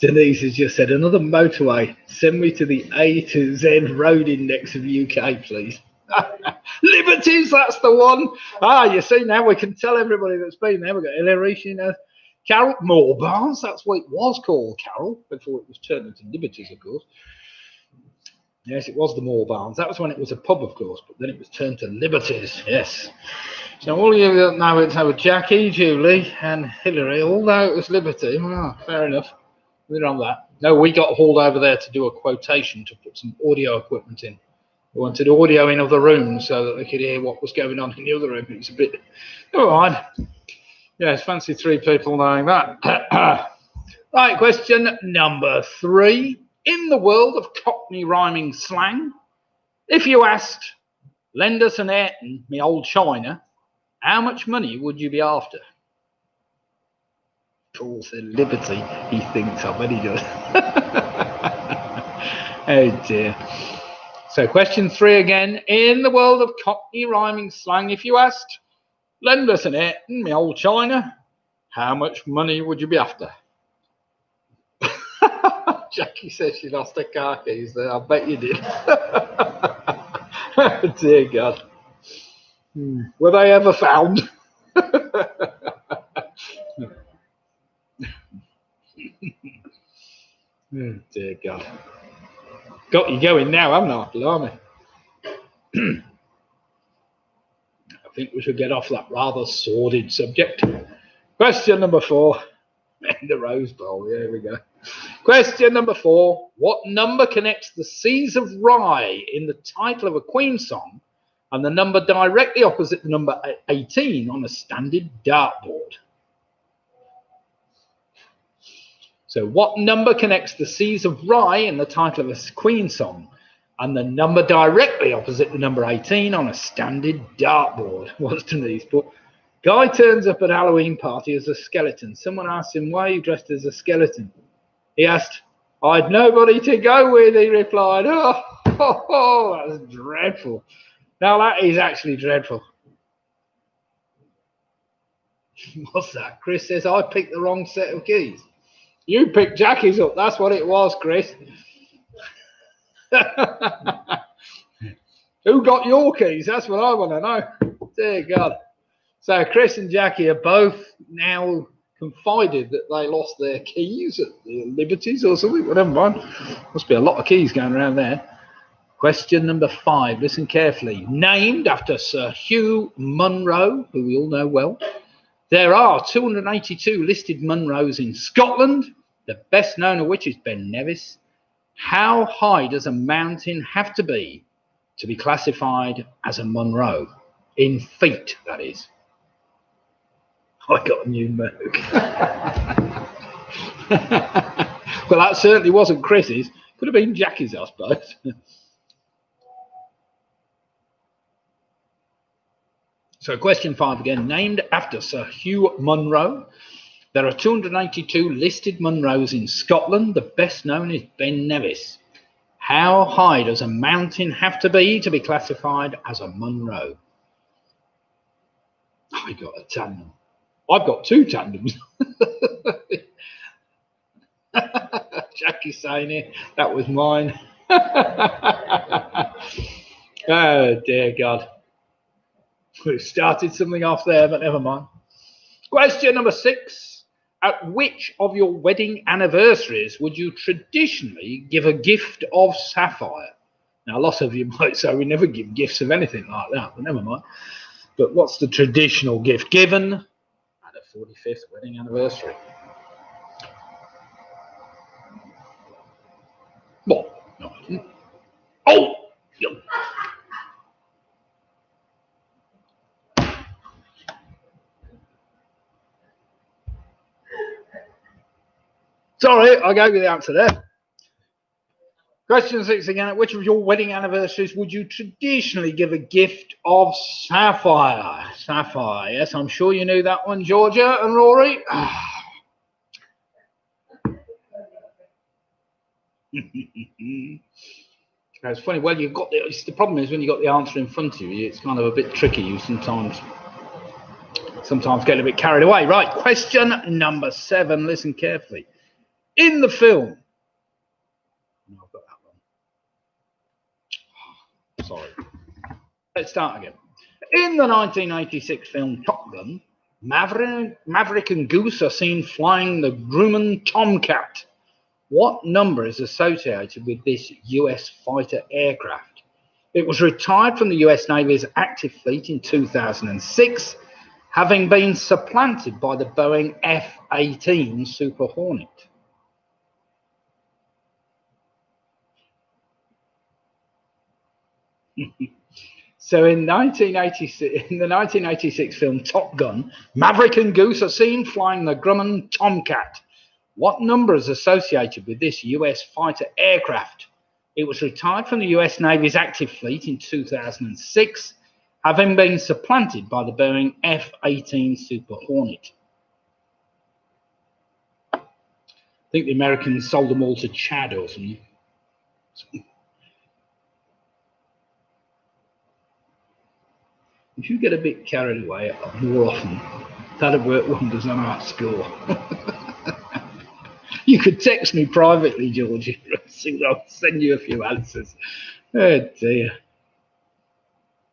Denise has just said, another motorway. Send me to the A to Z road index of UK, please. Liberties, that's the one. You see, now we can tell everybody that's been there. We've got Hillary, you know. Carol, Moorbarns, that's what it was called, Carol, before it was turned into Liberties, of course. Yes, it was the Moorbarns. That was when it was a pub, of course, but then it was turned to Liberties, yes. So all of you that know it's over Jackie, Julie, and Hillary, although it was Liberty, well, fair enough. We're on that. No, we got hauled over there to do a quotation to put some audio equipment in. We wanted audio in other rooms so that they could hear what was going on in the other room. It was a bit, all right. Yes, fancy 3 people knowing that. Right, question number 3. In the world of Cockney rhyming slang, if you asked, lend us an Ayrton, me old China, how much money would you be after? Paul said Liberty, he thinks, I bet he does. Oh dear. So question 3 again. In the world of Cockney rhyming slang, if you asked, lend us an Ayrton, me old China, how much money would you be after? Jackie says she lost her car keys there. I bet you did. Oh, dear God. Were they ever found? Oh, dear God. Got you going now, haven't I? Blimey. I think we should get off that rather sordid subject. Question number 4. In the Rose Bowl, here we go. Question number 4. What number connects the Seas of Rye in the title of a Queen song and the number directly opposite the number 18 on a standard dartboard? So what number connects the Seas of Rye in the title of a Queen song and the number directly opposite the number 18 on a standard dartboard? What's Denise put? Guy turns up at Halloween party as a skeleton. Someone asks him, why are you dressed as a skeleton? He asked, I'd nobody to go with, he replied. Oh, that's dreadful. Now that is actually dreadful. What's that? Chris says, I picked the wrong set of keys. You picked Jackie's up. That's what it was, Chris. Who got your keys? That's what I want to know. Dear God. So Chris and Jackie are both now confided that they lost their keys at the Liberties or something. Well, never mind. Must be a lot of keys going around there. Question number 5. Listen carefully. Named after Sir Hugh Munro, who we all know well. There are 282 listed Munros in Scotland, the best known of which is Ben Nevis. How high does a mountain have to be classified as a Munro? In feet, that is. I got a new Merc. Well, that certainly wasn't Chris's. Could have been Jackie's, I suppose. So question 5 again. Named after Sir Hugh Munro. There are 282 listed Munros in Scotland. The best known is Ben Nevis. How high does a mountain have to be classified as a Munro? I got a tandem. I've got 2 tandems. Jackie's saying it. That was mine. Oh, dear God. We've started something off there, but never mind. Question number 6. At which of your wedding anniversaries would you traditionally give a gift of sapphire? Now, lots of you might say we never give gifts of anything like that, but never mind. But what's the traditional gift given at a 45th wedding anniversary? What? No, I didn't. Oh! Sorry, I gave you the answer there. Question 6 again. At which of your wedding anniversaries would you traditionally give a gift of sapphire? Sapphire, yes, I'm sure you knew that one, Georgia and Rory. It's funny. Well, you've got the problem is when you've got the answer in front of you, it's kind of a bit tricky. You sometimes get a bit carried away. Right, question number 7. Listen carefully. In the film, no, I've got that one. Sorry. Let's start again. In the 1986 film Top Gun, Maverick and Goose are seen flying the Grumman Tomcat. What number is associated with this US fighter aircraft? It was retired from the US Navy's active fleet in 2006, having been supplanted by the Boeing F-18 Super Hornet. So in the 1986 film Top Gun, Maverick and Goose are seen flying the Grumman Tomcat. What number is associated with this US fighter aircraft? It was retired from the US Navy's active fleet in 2006, having been supplanted by the Boeing F-18 Super Hornet. I think the Americans sold them all to Chad or something. If you get a bit carried away more often, that'll work wonders on our score. You could text me privately, Georgie. I'll send you a few answers. Oh dear.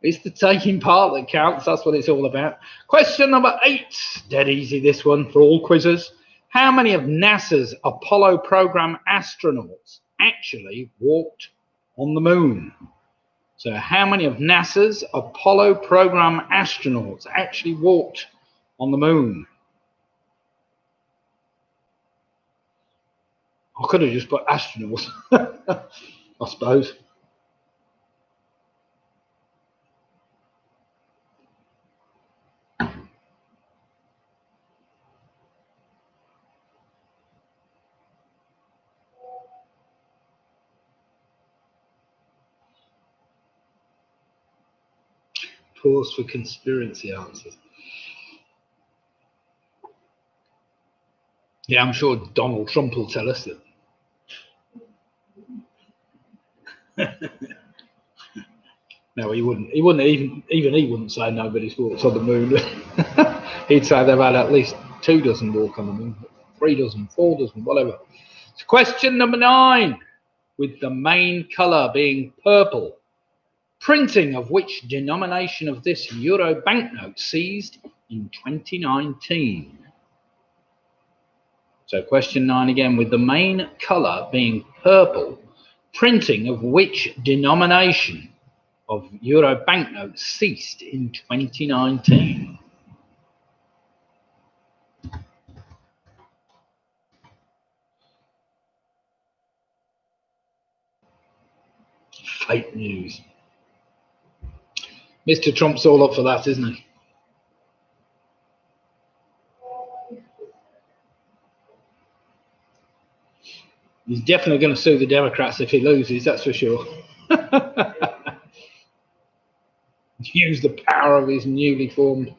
It's the taking part that counts. That's what it's all about. Question number 8. Dead easy, this one for all quizzes. How many of NASA's Apollo program astronauts actually walked on the moon? So how many of NASA's Apollo program astronauts actually walked on the moon? I could have just put astronauts, I suppose. Pause for conspiracy answers. Yeah, I'm sure Donald Trump will tell us that. No, he wouldn't. He wouldn't even he wouldn't say nobody's walked on the moon. He'd say they've had at least 2 dozen walk on the moon, 3 dozen, 4 dozen, whatever. So question number 9, with the main colour being purple. Printing of which denomination of this euro banknote ceased in 2019? So question 9 again, with the main colour being purple. Printing of which denomination of euro banknotes ceased in 2019? Fake news. Mr. Trump's all up for that, isn't he? He's definitely going to sue the Democrats if he loses, that's for sure. Use the power of his newly formed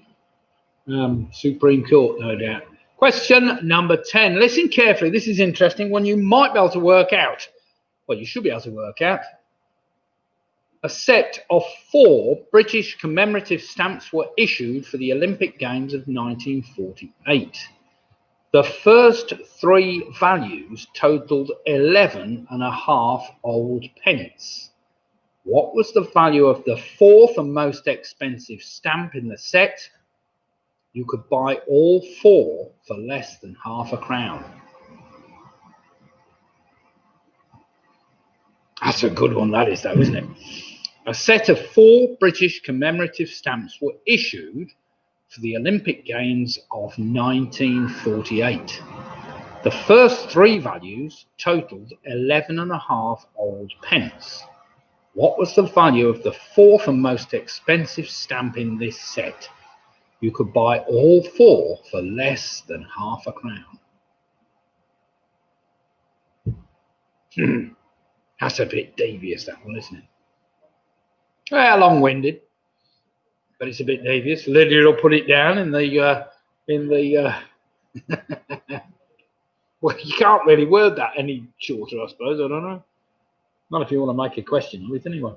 Supreme Court, no doubt. Question number 10. Listen carefully. This is interesting. One you might be able to work out. Well, you should be able to work out. A set of 4 British commemorative stamps were issued for the Olympic Games of 1948. The first 3 values totaled 11.5 old pence. What was the value of the 4th and most expensive stamp in the set? You could buy all 4 for less than half a crown. That's a good one, that is, though, isn't it? A set of 4 British commemorative stamps were issued for the Olympic Games of 1948. The first 3 values totaled 11.5 old pence. What was the value of the 4th and most expensive stamp in this set? You could buy all 4 for less than half a crown. That's a bit devious, that one, isn't it? Well, long-winded, but it's a bit devious. Lydia will put it down in the well, you can't really word that any shorter, I suppose. I don't know. Not if you want to make a question of it, anyway.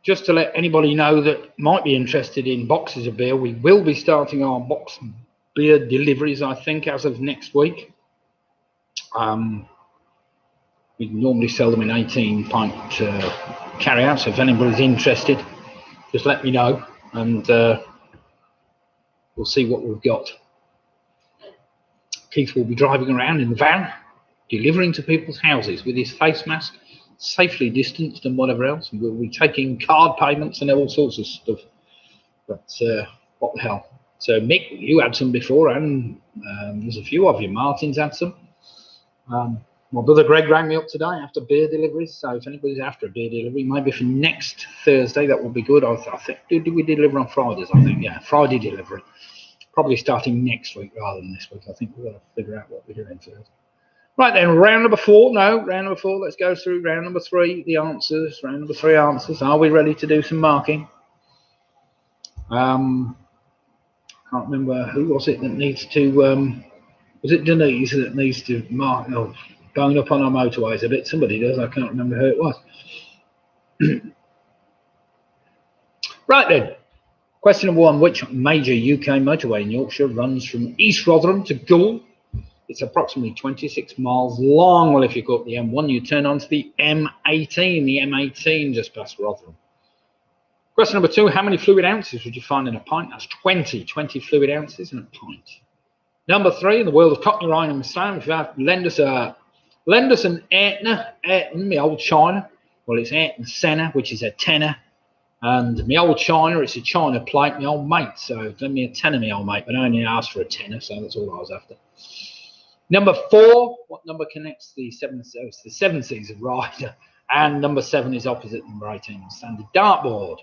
just to let anybody know that might be interested in boxes of beer, we will be starting our box beer deliveries, I think, as of next week. We normally sell them in 18 pint carry-out, so if anybody's interested, just let me know, and we'll see what we've got. Keith will be driving around in the van, delivering to people's houses with his face mask, safely distanced and whatever else, and we'll be taking card payments and all sorts of stuff. But what the hell. So Mick, you had some before, and there's a few of you. Martin's had some. My brother Greg rang me up today after beer deliveries, so if anybody's after a beer delivery, maybe for next Thursday, that would be good. I think, did we deliver on Fridays? I think, yeah, Friday delivery. Probably starting next week rather than this week. I think we've got to figure out what we're doing first. Right then, round number 4. No, round number 4. Let's go through round number 3, the answers. Round number 3 answers. Are we ready to do some marking? Can't remember who was it that needs to. Was it Denise that needs to mark? Oh, going up on our motorways a bit. Somebody does. I can't remember who it was. Right then. Question number 1. Which major UK motorway in Yorkshire runs from East Rotherham to Goole? It's approximately 26 miles long. Well, if you go up the M1, you turn onto the M18. The M18 just past Rotherham. Question number 2. How many fluid ounces would you find in a pint? That's 20. 20 fluid ounces in a pint. Number 3. In the world of Cockney Rhyme and Slang, if you have lend us an Ayrton, my old china. Well, it's Ayrton Senna, which is a tenner. And my old china, it's a china plate, my old mate. So lend me a tenner, my old mate. But I only asked for a tenner, so that's all I was after. Number 4. What number connects the 7 Seas? It's the 7 Seas of Ryder. And number 7 is opposite number 18, standard dartboard.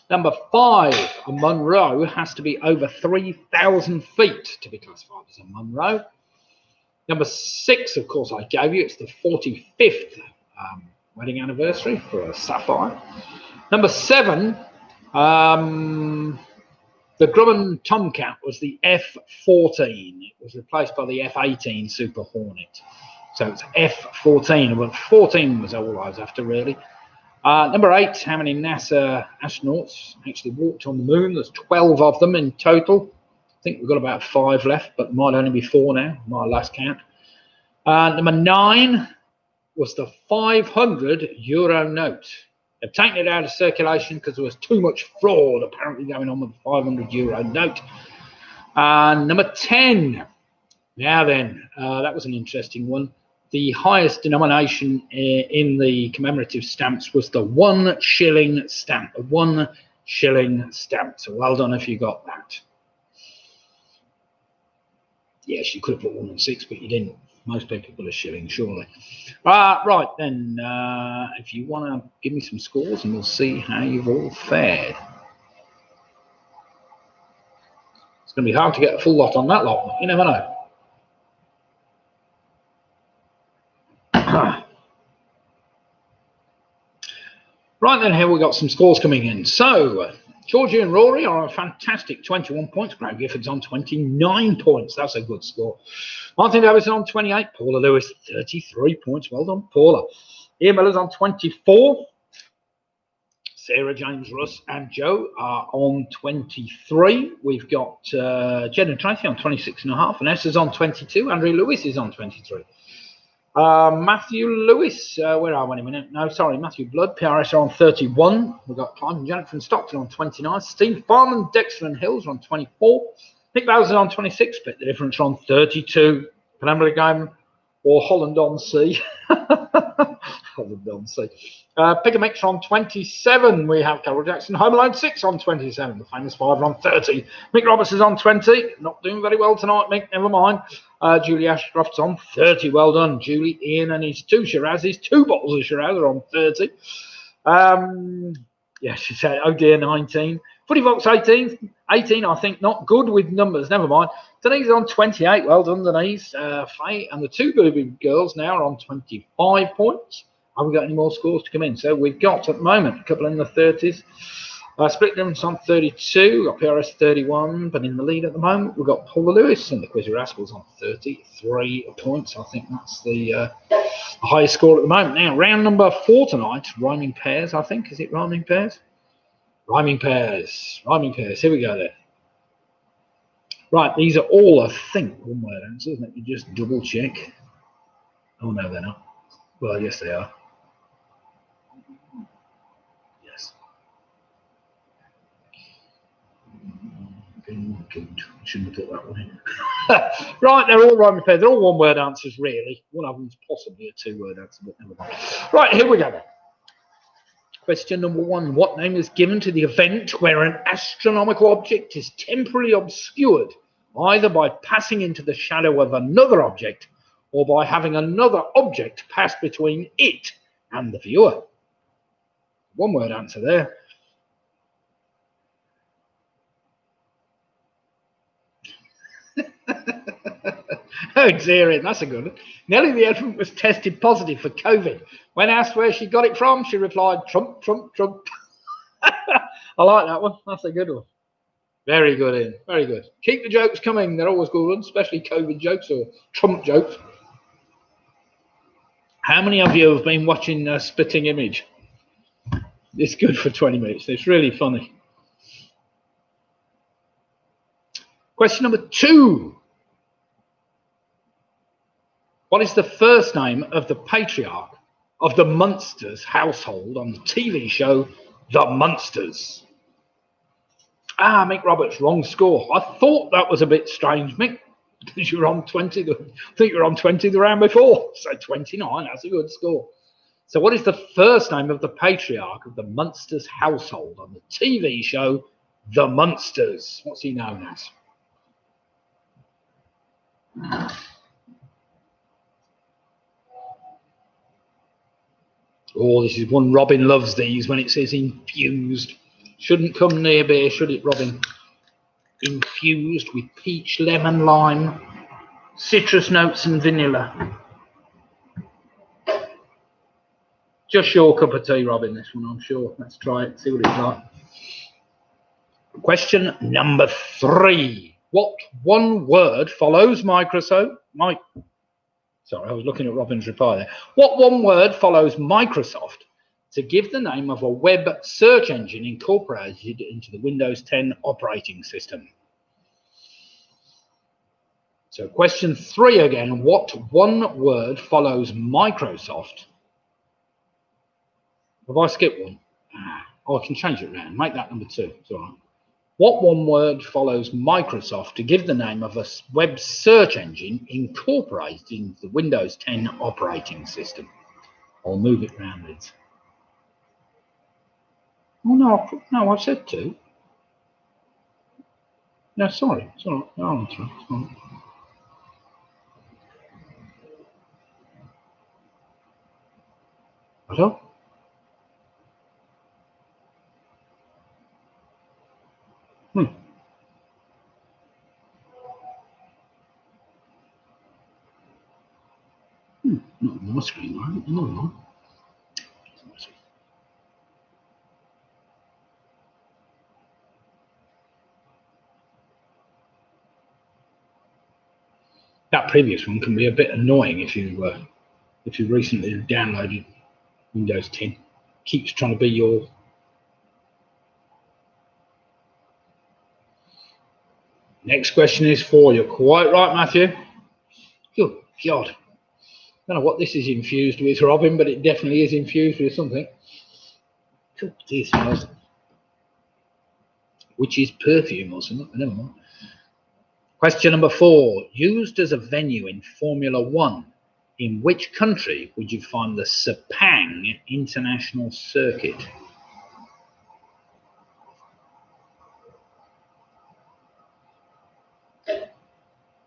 Number 5. A Munro has to be over 3,000 feet to be classified as a Munro. Number 6, of course, I gave you. It's the 45th wedding anniversary for a Sapphire. Number 7, the Grumman Tomcat was the F14. It was replaced by the F18 Super Hornet. So it's F14. Well, 14 was all I was after, really. Number 8, how many NASA astronauts actually walked on the moon? There's 12 of them in total. I think we've got about 5 left, but might only be 4 now, my last count. Number 9 was the 500 euro note. They've taken it out of circulation because there was too much fraud apparently going on with the 500 euro note. Number 10. Now then, that was an interesting one. The highest denomination in the commemorative stamps was the 1 shilling stamp. The 1 shilling stamp. So well done if you got that. Yes, you could have put 1 and 6, but you didn't. Most people put a shilling, surely. Right then, if you want to give me some scores and we'll see how you've all fared. It's going to be hard to get a full lot on that lot, you never know. Right then, here we've got some scores coming in. So, Georgie and Rory are on a fantastic 21 points. Greg Gifford's on 29 points. That's a good score. Martin Davidson on 28. Paula Lewis, 33 points. Well done, Paula. Ian Miller's on 24. Sarah, James, Russ and Joe are on 23. We've got Jen and Tracy on 26.5. Vanessa's on 22. Andrew Lewis is on 23. Matthew Lewis, where are we in a minute? No, sorry, Matthew Blood, PRS are on 31. We've got Clive and Janet from Stockton on 29. Steve Farman, Dexter and Hills are on 24. Nick Bowser on 26. Split the difference on 32. Penambra Game or Holland on Sea. Holland on Sea. Pigamix on 27. We have Carol Jackson. Home Alone 6 on 27. The famous 5 on 30. Mick Roberts is on 20. Not doing very well tonight, Mick. Never mind. Julie Ashcroft's on 30. Well done, Julie. Ian and his 2 Shirazes. 2 bottles of Shiraz are on 30. Yeah, she said, oh dear, 19. Footy Fox 18. 18, I think, not good with numbers. Never mind. Denise is on 28. Well done, Denise. Faye and the 2 Booby girls now are on 25 points. Have we got any more scores to come in? So we've got, at the moment, a couple in the 30s. Split difference on 32. We've got PRS 31, but in the lead at the moment, we've got Paula Lewis and the Quizzy Rascals on 33 points. I think that's the highest score at the moment. Now, round number 4 tonight, rhyming pairs, I think. Is it rhyming pairs? Rhyming pairs. Rhyming pairs. Here we go then. Right, these are all, I think, one-word answers. Let me just double check. Oh, no, they're not. Well, yes, they are. Yes. Shouldn't have put that one in. Right, they're all rhyming pairs. They're all one-word answers, really. One of them's possibly a two-word answer, but never mind. Right, here we go then. Question number 1. What name is given to the event where an astronomical object is temporarily obscured, either by passing into the shadow of another object or by having another object pass between it and the viewer? One-word answer there. Oh, dear, that's a good one. Nellie the elephant was tested positive for COVID. When asked where she got it from, she replied, Trump, Trump, Trump. I like that one. That's a good one. Very good, Ian. Very good. Keep the jokes coming. They're always good ones, especially COVID jokes or Trump jokes. How many of you have been watching Spitting Image? It's good for 20 minutes. It's really funny. Question number 2. What is the first name of the patriarch of the Munsters household on the TV show The Munsters? Ah, Mick Roberts, wrong score. I thought that was a bit strange, Mick, because you were on 20. I think you were on 20 the round before. So 29, that's a good score. So what is the first name of the patriarch of the Munsters household on the TV show The Munsters? What's he known as? Oh, this is one Robin loves these when it says infused. Shouldn't come near beer, should it, Robin? Infused with peach, lemon, lime, citrus notes and vanilla. Just your cup of tea, Robin, this one, I'm sure. Let's try it, see what it's like. Question number 3. What one word follows Microsoft? Sorry, I was looking at Robin's reply there. What one word follows Microsoft to give the name of a web search engine incorporated into the Windows 10 operating system? So question 3 again. What one word follows Microsoft? Have I skipped one? Oh, I can change it around. Make that number 2. It's all right. What one word follows Microsoft to give the name of a web search engine incorporated into the Windows 10 operating system? I'll move it round, Liz. Oh, no, I've said 2. No, sorry. It's all right. No, that's right. It's all right. Hello? Not on my screen, right? No. That previous one can be a bit annoying if you recently downloaded Windows 10. Keeps trying to be your. Next question is for you. Quite right, Matthew. Good God. I don't know what this is infused with, Robin, but it definitely is infused with something. God, this smells. Which is perfume or something. Never mind. Question number 4. Used as a venue in Formula 1, in which country would you find the Sepang International Circuit?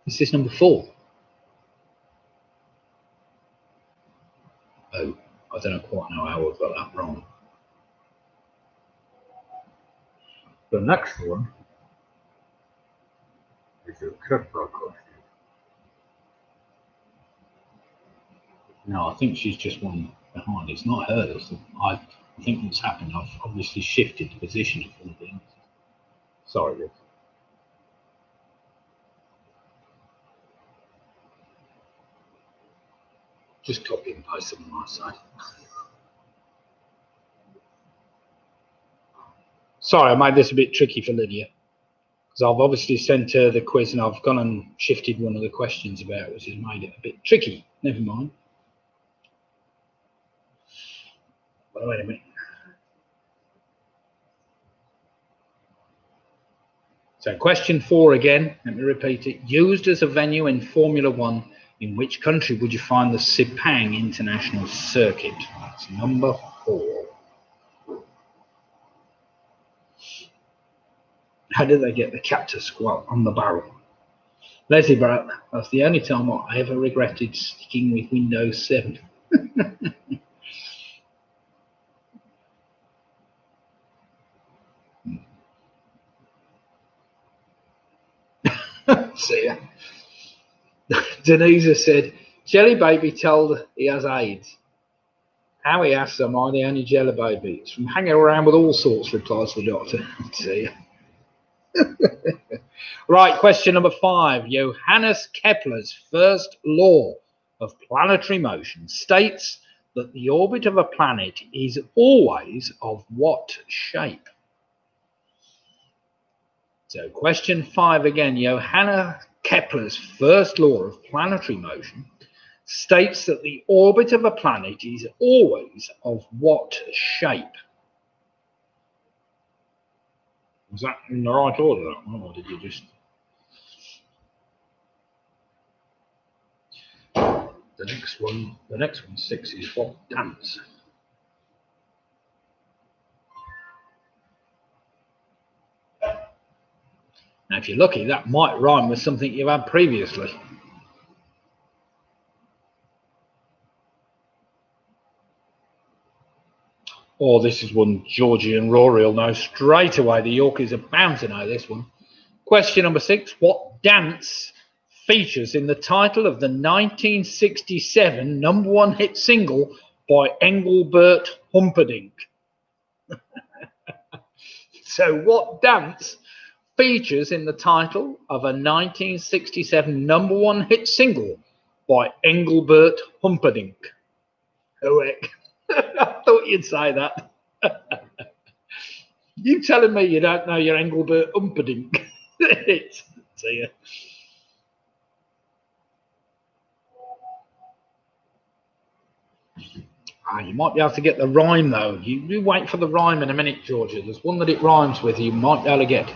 This is number 4. Oh, I don't quite know how I've got that wrong. The next one is a Schiffer question. No, I think she's just one behind. It's not her. I think what's happened, I've obviously shifted the position of one of them. Sorry, Liz. Just copy and paste them on my side. Sorry, I made this a bit tricky for Lydia, because I've obviously sent her the quiz and I've gone and shifted one of the questions about, which has made it a bit tricky. Never mind. Well, wait a minute. So question 4 again, let me repeat it. Used as a venue in Formula One, in which country would you find the Sepang International Circuit? That's number 4. How did they get the cat to squat on the barrel? Leslie Barrett, that's the only time I ever regretted sticking with Windows 7. See ya. Denise said, Jelly Baby told he has AIDS. How he asks, am I the only Jelly Baby? It's from hanging around with all sorts, replies the doctor. See ya. Right, question number 5. Johannes Kepler's first law of planetary motion states that the orbit of a planet is always of what shape? So question 5 again. Johannes Kepler's first law of planetary motion states that the orbit of a planet is always of what shape? Was that in the right order, that one, or did you just... The next one, 6, is what dance? Now, if you're lucky, that might rhyme with something you've had previously. Oh, this is one Georgie and Rory will know straight away. The Yorkies are bound to know this one. Question number 6. What dance features in the title of the 1967 #1 hit single by Engelbert, Humperdinck? So what dance features in the title of a 1967 #1 hit single by Engelbert, Humperdinck? Oh, heck. I thought you'd say that. You telling me you don't know your Engelbert Humperdinck? See ya. You might be able to get the rhyme though. You wait for the rhyme in a minute, Georgia. There's one that it rhymes with you might be able to get.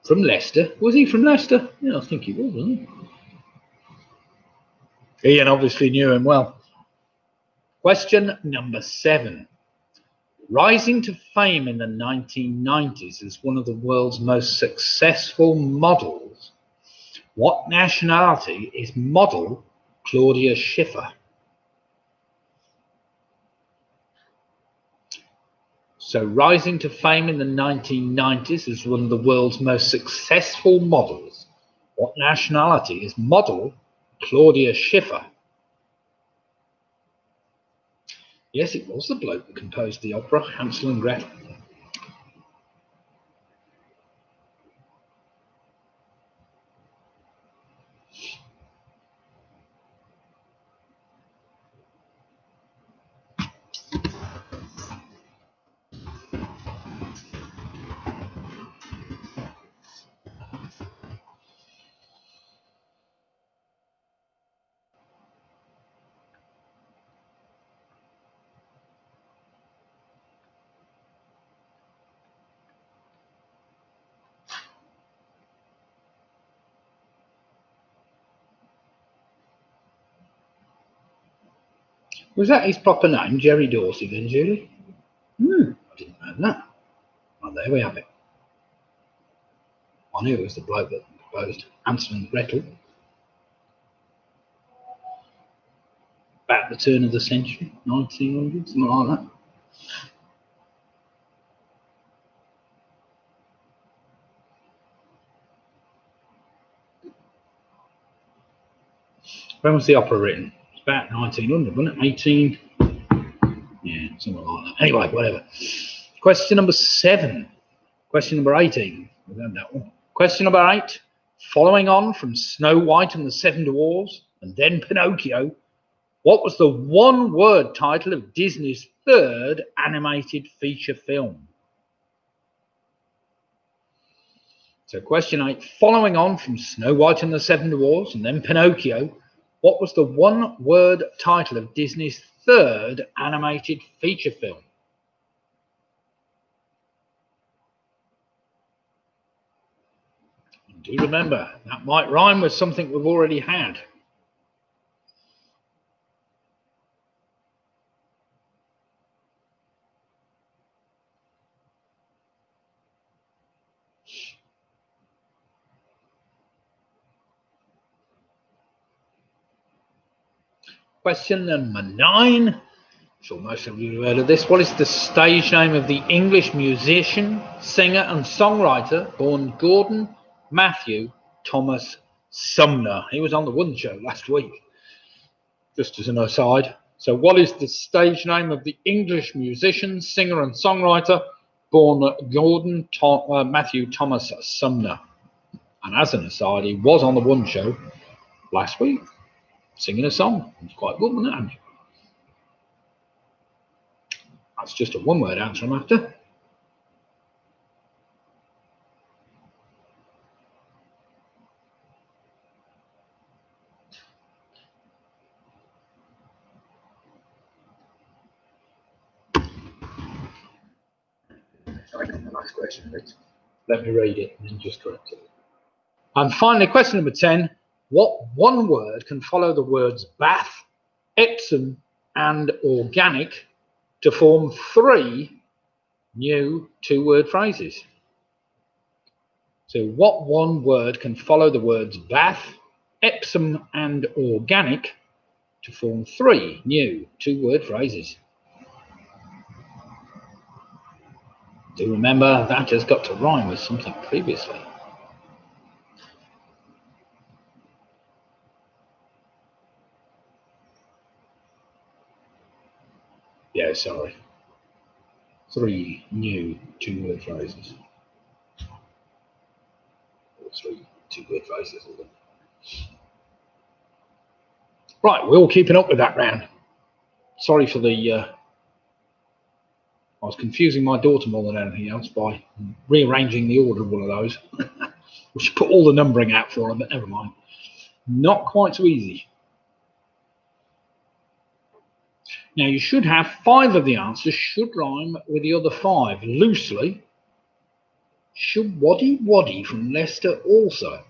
From Leicester. Was he from Leicester? Yeah, I think he was, wasn't he? Ian obviously knew him well. Question number 7. Rising to fame in the 1990s as one of the world's most successful models, what nationality is model Claudia Schiffer? So rising to fame in the 1990s as one of the world's most successful models, what nationality is model Claudia Schiffer? Yes, it was the bloke that composed the opera Hansel and Gretel. Was that his proper name, Jerry Dorsey, then, Julie? I didn't know that. Well, there we have it. I knew it was the bloke that composed Hansel and Gretel. About the turn of the century, 1900, something like that. When was the opera written? It's about 1900, wasn't it? 18? Yeah, something like that. Anyway, whatever. Question number 7. Question number 18. We've had that one. Question number 8. Following on from Snow White and the 7 Dwarfs, and then Pinocchio. What was the one-word title of Disney's third animated feature film? So question 8, following on from Snow White and the Seven Dwarfs and then Pinocchio, what was the one-word title of Disney's third animated feature film? And do remember, that might rhyme with something we've already had. Question number 9. I'm sure most of you have heard of this. What is the stage name of the English musician, singer and songwriter born Gordon Matthew Thomas Sumner? He was on the One Show last week, just as an aside. So what is the stage name of the English musician, singer and songwriter born Gordon Matthew Thomas Sumner? And as an aside, he was on the One Show last week, singing a song. It's quite good, wasn't it? That's just a one-word answer I'm after. Nice question. Let me read it and then just correct it. And finally, question number 10. What one word can follow the words bath, Epsom, and organic to form 3 new two-word phrases? So what one word can follow the words bath, Epsom, and organic to form 3 new two-word phrases? Do remember that has got to rhyme with something previously. Yeah, sorry. 3 new two-word phrases. Or 3 two-word phrases. Right, we're all keeping up with that round. Sorry for the... I was confusing my daughter more than anything else by rearranging the order of one of those. We should put all the numbering out for them, but never mind. Not quite so easy. Now, you should have 5 of the answers should rhyme with the other 5 loosely. Should Waddy Waddy from Leicester also?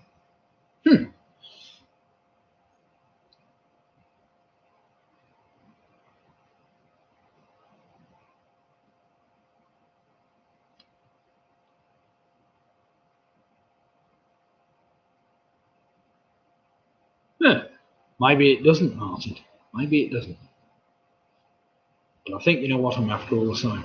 Maybe it doesn't, Martin. Maybe it doesn't. But I think you know what I'm after all the same.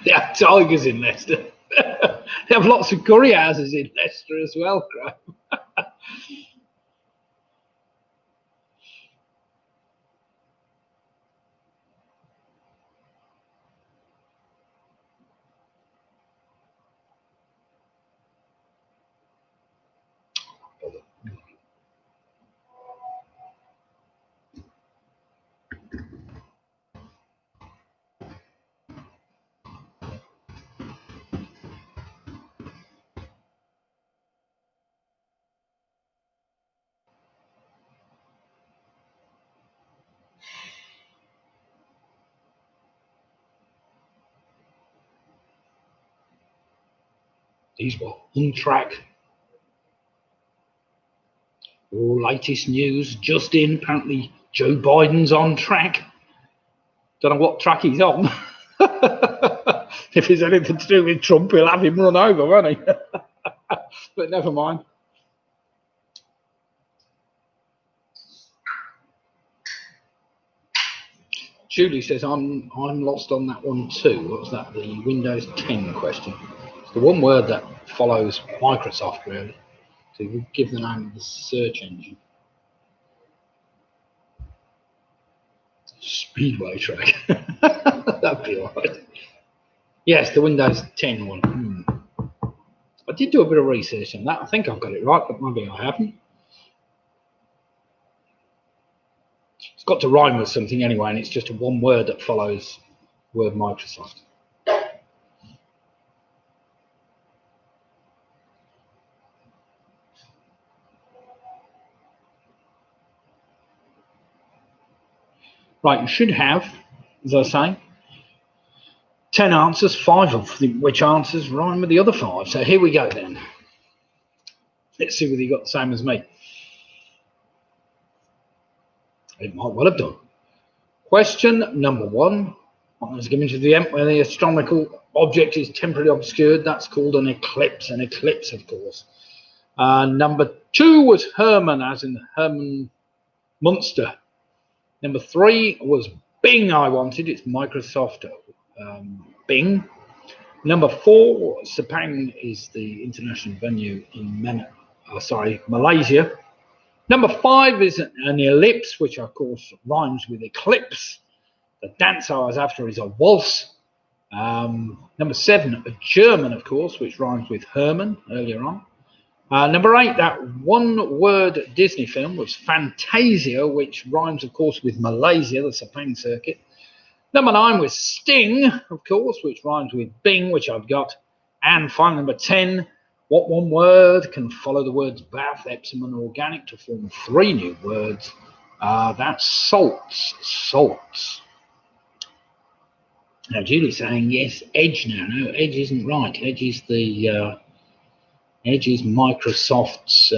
They have tigers in Leicester. They have lots of curry houses in Leicester as well, Graham. These were on track. All latest news just in. Apparently, Joe Biden's on track. Don't know what track he's on. If it's anything to do with Trump, he'll have him run over, won't he? But never mind. Julie says, I'm lost on that one too. What's that? The Windows 10 question. It's the one word that follows Microsoft, really. So we'll give the name of the search engine. Speedway track. That'd be alright. Yes, the Windows 10 one. I did do a bit of research on that. I think I've got it right, but maybe I haven't. It's got to rhyme with something anyway, and it's just one word that follows word Microsoft. Right, you should have, as I say, 10 answers, 5 of which answers rhyme with the other 5. So here we go then. Let's see whether you got the same as me. It might well have done. Question number 1. I was given to the end where the astronomical object is temporarily obscured. That's called an eclipse. An eclipse, of course. Number 2 was Herman, as in Herman Munster. Number 3 was Bing. I wanted. It's Microsoft Bing. Number 4, Sepang is the international venue in Malaysia. Number 5 is an ellipse, which of course rhymes with eclipse. The dance I was after is a waltz. Number 7, a German, of course, which rhymes with Herman earlier on. Number 8, that one-word Disney film was Fantasia, which rhymes, of course, with Malaysia, the Sepang circuit. Number 9 was Sting, of course, which rhymes with Bing, which I've got. And finally, number 10, what one word can follow the words bath, Epsom, and organic to form 3 new words? That's salts. Salts. Now, Julie's saying, yes, Edge now. No, Edge isn't right. Edge is Microsoft's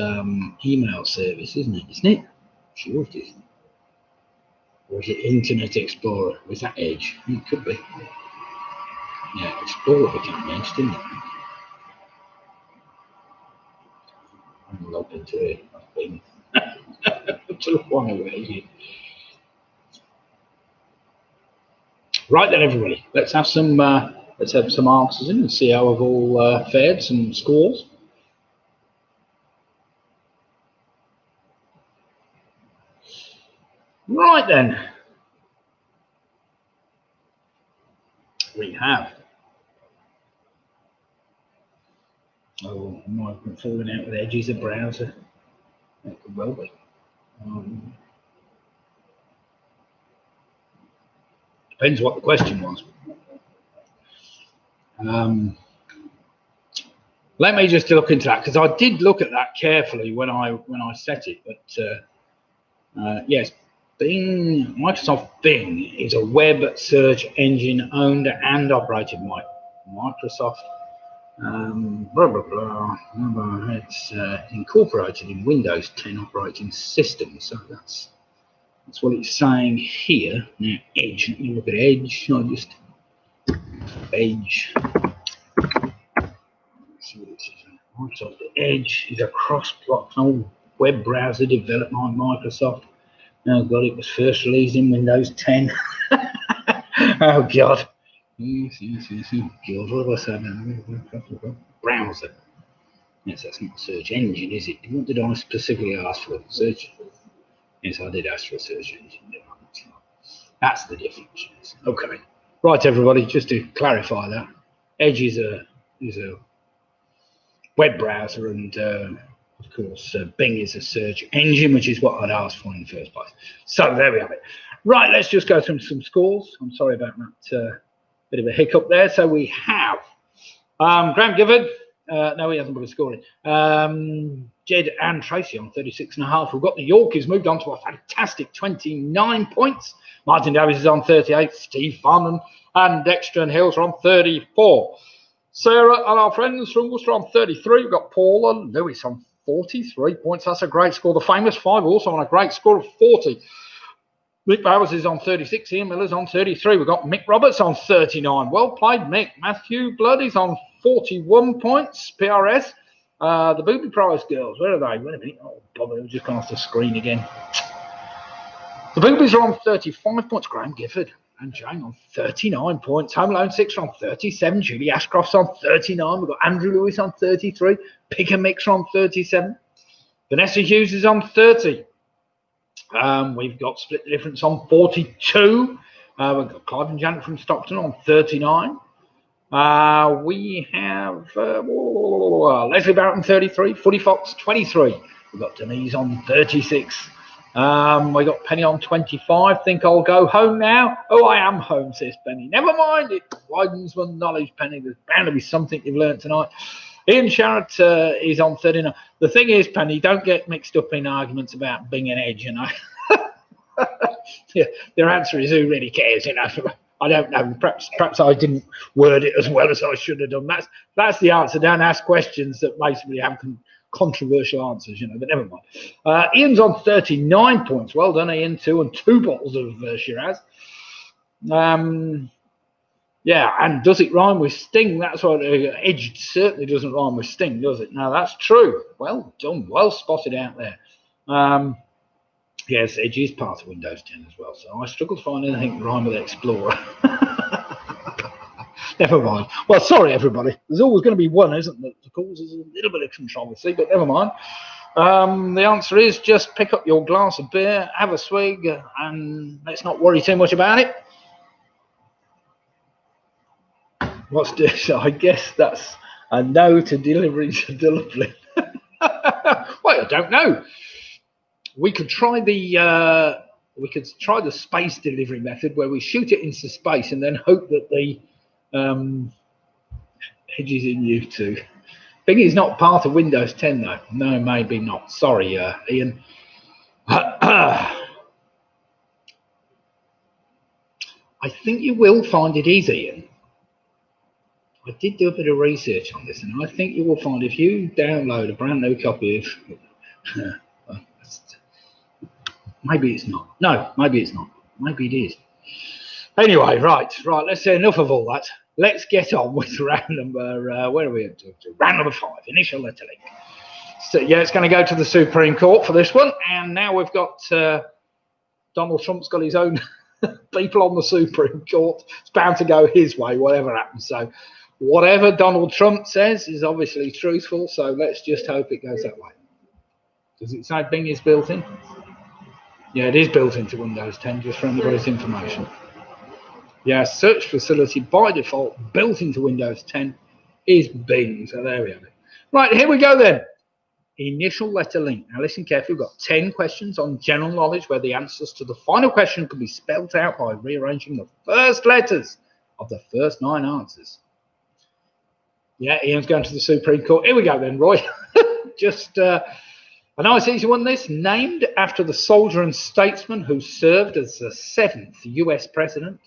email service, isn't it? Isn't it? Sure it is. Or is it Internet Explorer? Or is that Edge? It could be. Yeah, Explorer became Edge, didn't it? I'm logged into it. I've been to the one away. Right then, everybody. Let's have some answers in and see how we've all fared. Some scores. Right then, we have. Oh, I might have been falling out with Edge as a browser. That could well be. Depends what the question was. Let me just look into that, because I did look at that carefully when I set it. But yes. Bing, Microsoft Bing is a web search engine owned and operated by Microsoft. Blah, blah, blah. It's incorporated in Windows 10 operating system. So that's what it's saying here. Now, Edge. Let me look at Edge. I'll just Edge. See what it says. Microsoft Edge is a cross-platform web browser developed by Microsoft. Oh God, it was first released in Windows 10. Oh God. God, what have I said? Browser. Yes, that's not a search engine, is it? What did I specifically ask for? Search? Yes, I did ask for a search engine. That's the difference. Okay. Right, everybody, just to clarify that. Edge is a web browser, and of course, Bing is a search engine, which is what I'd asked for in the first place. So there we have it. Right, let's just go through some scores. I'm sorry about that bit of a hiccup there. So we have Graham Gifford. No, he hasn't put a score in. Jed and Tracy on 36.5. We've got the Yorkies moved on to a fantastic 29 points. Martin Davies is on 38. Steve Farman and Dexter and Hills are on 34. Sarah and our friends from Worcester on 33. We've got Paula Lewis on 43 points. That's a great score. The famous 5 also on a great score of 40. Mick Bowers is on 36. Ian Miller's on 33. We've got Mick Roberts on 39. Well played, Mick. Matthew Blood is on 41 points. PRS. The Booby Prize girls, where are they? Wait a minute. Oh, bother, they've just gone off the screen again. The Boobies are on 35 points. Graham Gifford and Jane on 39 points. Home Alone 6 are on 37. Julie Ashcroft's on 39. We've got Andrew Lewis on 33. Pick and Mix on 37. Vanessa Hughes is on 30. We've got Split the Difference on 42. We've got Clive and Janet from Stockton on 39. We have Leslie Barrett on 33. Footy Fox 23. We've got Denise on 36. We got Penny on 25. Think I'll go home now. Oh, I am home, says Penny. Never mind, it widens my knowledge, Penny. There's bound to be something you've learnt tonight. Ian Sharrett is on 39. The thing is, Penny, don't get mixed up in arguments about being an edge, you know. Yeah, their answer is who really cares, you know. I don't know. Perhaps I didn't word it as well as I should have done. That's the answer. Don't ask questions that basically have controversial answers, you know, but never mind. Ian's on 39 points. Well done, Ian. 2 bottles of Shiraz. Yeah, and does it rhyme with sting? That's what edged certainly doesn't rhyme with sting, does it? No, that's true. Well done. Well spotted out there. Yes, edge is part of Windows 10 as well, so I struggle to find anything that rhyme with Explorer. Never mind. Well, sorry, everybody. There's always going to be one, isn't there, that causes a little bit of controversy, but never mind. The answer is just pick up your glass of beer, have a swig, and let's not worry too much about it. What's this? I guess that's a no to delivery to Dublin. Well, I don't know. We could try the space delivery method where we shoot it into space and then hope that the edge is in YouTube. Thing is not part of Windows 10 though. No, maybe not. Sorry, Ian. I think you will find it easy, Ian. I did do a bit of research on this, and I think you will find if you download a brand new copy of maybe it's not. No, maybe it's not. Maybe it is. Anyway, right. Let's say enough of all that. Let's get on with round number. Where are we up to? Round number 5. Initial letter link. So yeah, it's going to go to the Supreme Court for this one, and now we've got Donald Trump's got his own people on the Supreme Court. It's bound to go his way, whatever happens. So whatever Donald Trump says is obviously truthful. So let's just hope it goes that way. Does it say Bing is built in? Yeah, it is built into Windows 10, just for anybody's information. Yeah, search facility by default built into Windows 10 is Bing. So there we have it. Right, here we go then. Initial letter link. Now listen carefully. We've got 10 questions on general knowledge where the answers to the final question can be spelled out by rearranging the first letters of the first 9 answers. Yeah, Ian's going to the Supreme Court. Here we go then, Roy. Just a nice easy one, this. Named after the soldier and statesman who served as the 7th US president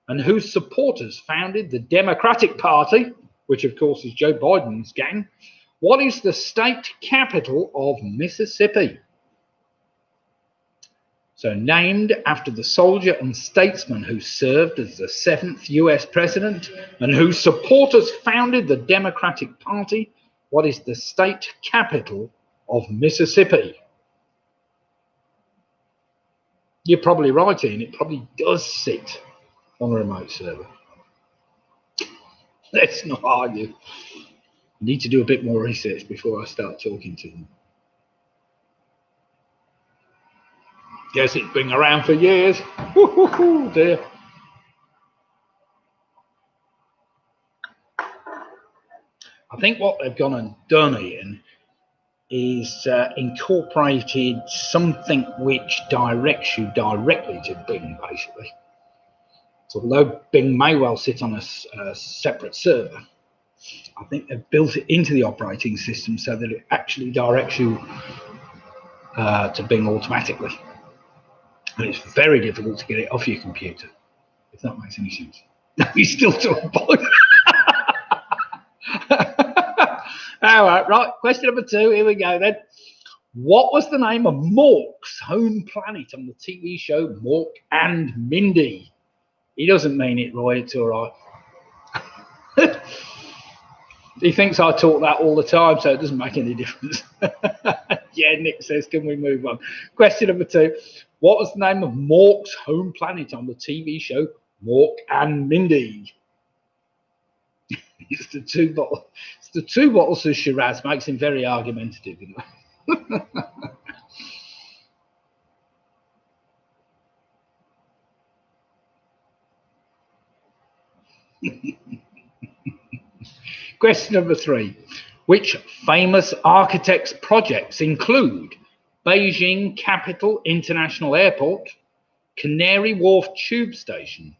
and whose supporters founded the Democratic Party, which of course is Joe Biden's gang. What is the state capital of Mississippi? So named after the soldier and statesman who served as the 7th US president and whose supporters founded the Democratic Party, what is the state capital of Mississippi? You're probably right, Ian. It probably does sit on a remote server. Let's not argue. I need to do a bit more research before I start talking to them. Guess it's been around for years. Dear. I think what they've gone and done, Ian, is incorporated something which directs you directly to Bing, basically. So although Bing may well sit on a separate server, I think they've built it into the operating system so that it actually directs you to Bing automatically. And it's very difficult to get it off your computer, if that makes any sense. You still talk about All right. Question number 2. Here we go then. What was the name of Mork's home planet on the TV show Mork and Mindy? He doesn't mean it, Roy. It's all right. He thinks I talk that all the time, so it doesn't make any difference. Yeah, Nick says, can we move on? Question number 2. What was the name of Mork's home planet on the TV show Mork and Mindy? It's the two bottles of Shiraz. Makes him very argumentative, you know. Question number 3. Which famous architect's projects include Beijing Capital International Airport, Canary Wharf Tube Station,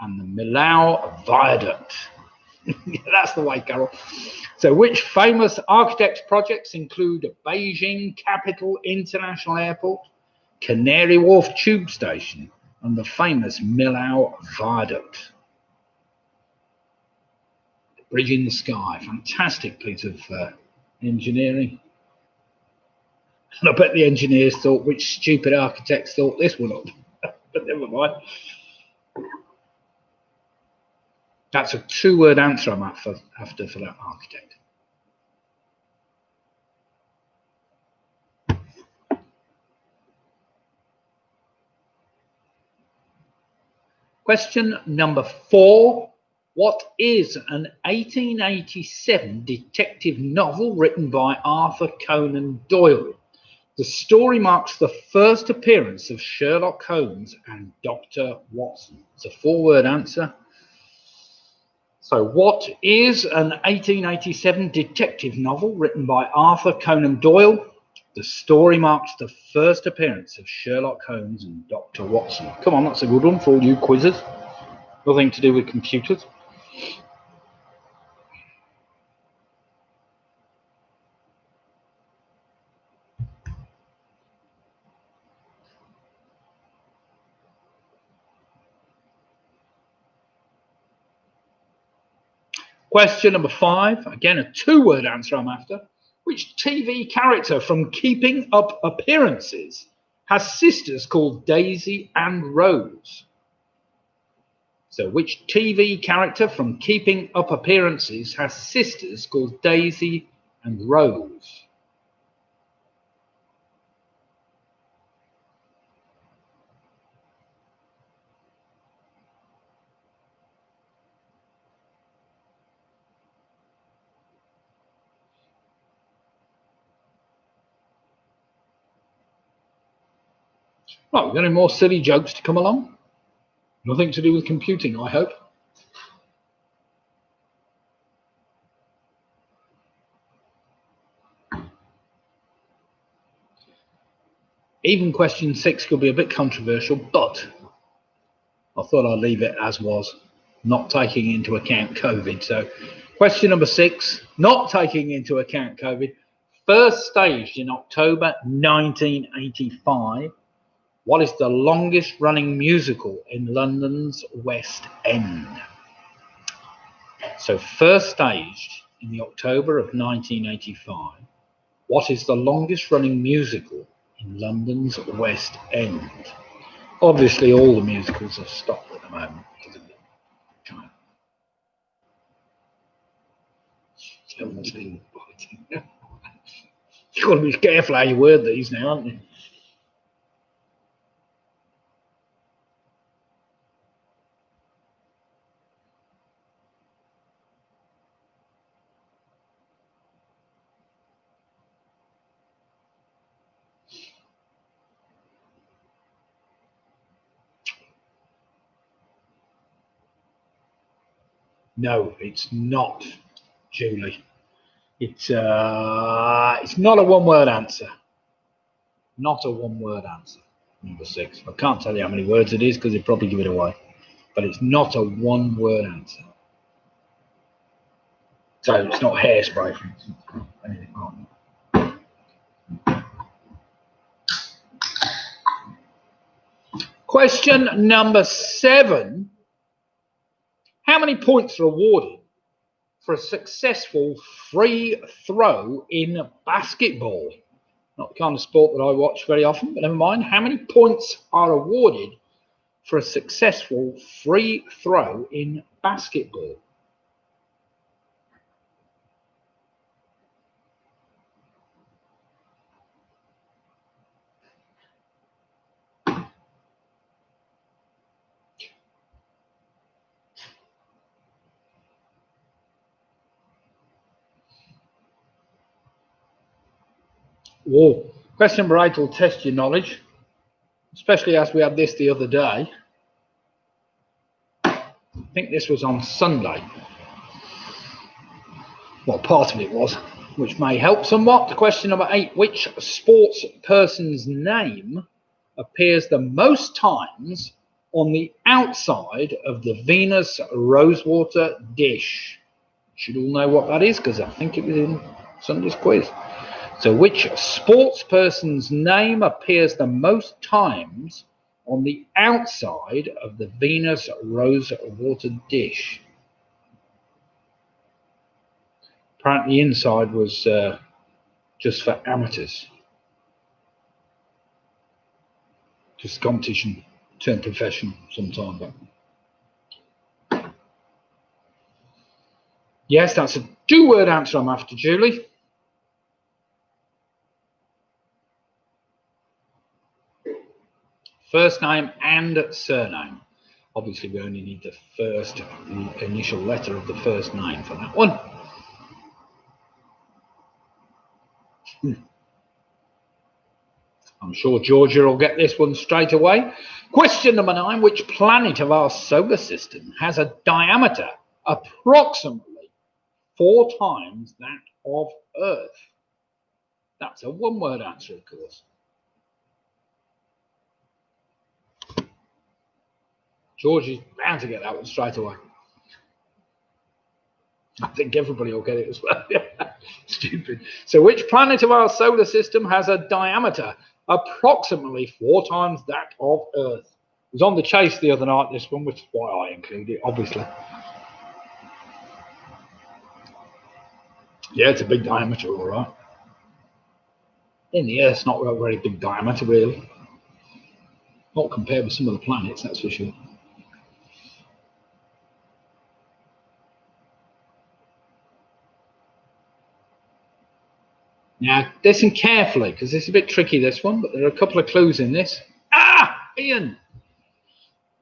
and the Millau Viaduct? That's the way, Carol. So which famous architect's projects include Beijing Capital International Airport, Canary Wharf Tube Station, and the famous Millau Viaduct? Bridge in the Sky, fantastic piece of engineering. And I bet the engineers thought, which stupid architects thought this one up? But never mind. That's a 2-word answer I'm after for that architect. Question number 4. What is an 1887 detective novel written by Arthur Conan Doyle? The story marks the first appearance of Sherlock Holmes and Dr. Watson. It's a 4-word answer. So what is an 1887 detective novel written by Arthur Conan Doyle? The story marks the first appearance of Sherlock Holmes and Dr. Watson. Come on, that's a good one for all you quizzes. Nothing to do with computers. Question number 5, again a 2-word answer I'm after. Which TV character from Keeping Up Appearances has sisters called Daisy and Rose? So which TV character from Keeping Up Appearances has sisters called Daisy and Rose? Right, we've got any more silly jokes to come along? Nothing to do with computing, I hope. Even question 6 could be a bit controversial, but I thought I'd leave it as was, not taking into account COVID. So question number 6, not taking into account COVID, first staged in October 1985. What is the longest running musical in London's West End? So first staged in the October of 1985. What is the longest running musical in London's West End? Obviously all the musicals have stopped at the moment. You've got to be careful how you word these now, aren't you? No, it's not, Julie. It's not a 1-word answer. Not a 1-word answer. Number 6. I can't tell you how many words it is because it'd probably give it away. But it's not a 1-word answer. So it's not hairspray, for instance. Anything like that. Question number 7. How many points are awarded for a successful free throw in basketball? Not the kind of sport that I watch very often, but never mind. How many points are awarded for a successful free throw in basketball? Whoa. Question number 8 will test your knowledge, especially as we had this the other day. I think this was on Sunday. Well, part of it was, which may help somewhat. Question number 8. Which sports person's name appears the most times on the outside of the Venus Rosewater dish? You should all know what that is because I think it was in Sunday's quiz. So which sports person's name appears the most times on the outside of the Venus Rosewater dish? Apparently inside was just for amateurs. Just competition turned professional sometime back. Yes, that's a 2-word answer I'm after, Julie. First name and surname. Obviously, we only need the first initial letter of the first name for that one. I'm sure Georgia will get this one straight away. Question number 9. Which planet of our solar system has a diameter approximately 4 times that of Earth? That's a 1-word answer, of course. George is bound to get that one straight away. I think everybody will get it as well. Stupid. So which planet of our solar system has a diameter approximately 4 times that of Earth? It was on the chase the other night, this one, which is why I include it, obviously. Yeah, it's a big diameter, all right. In the Earth's not a very big diameter, really. Not compared with some of the planets, that's for sure. Now, listen carefully, because it's a bit tricky, this one, but there are a couple of clues in this. Ah, Ian!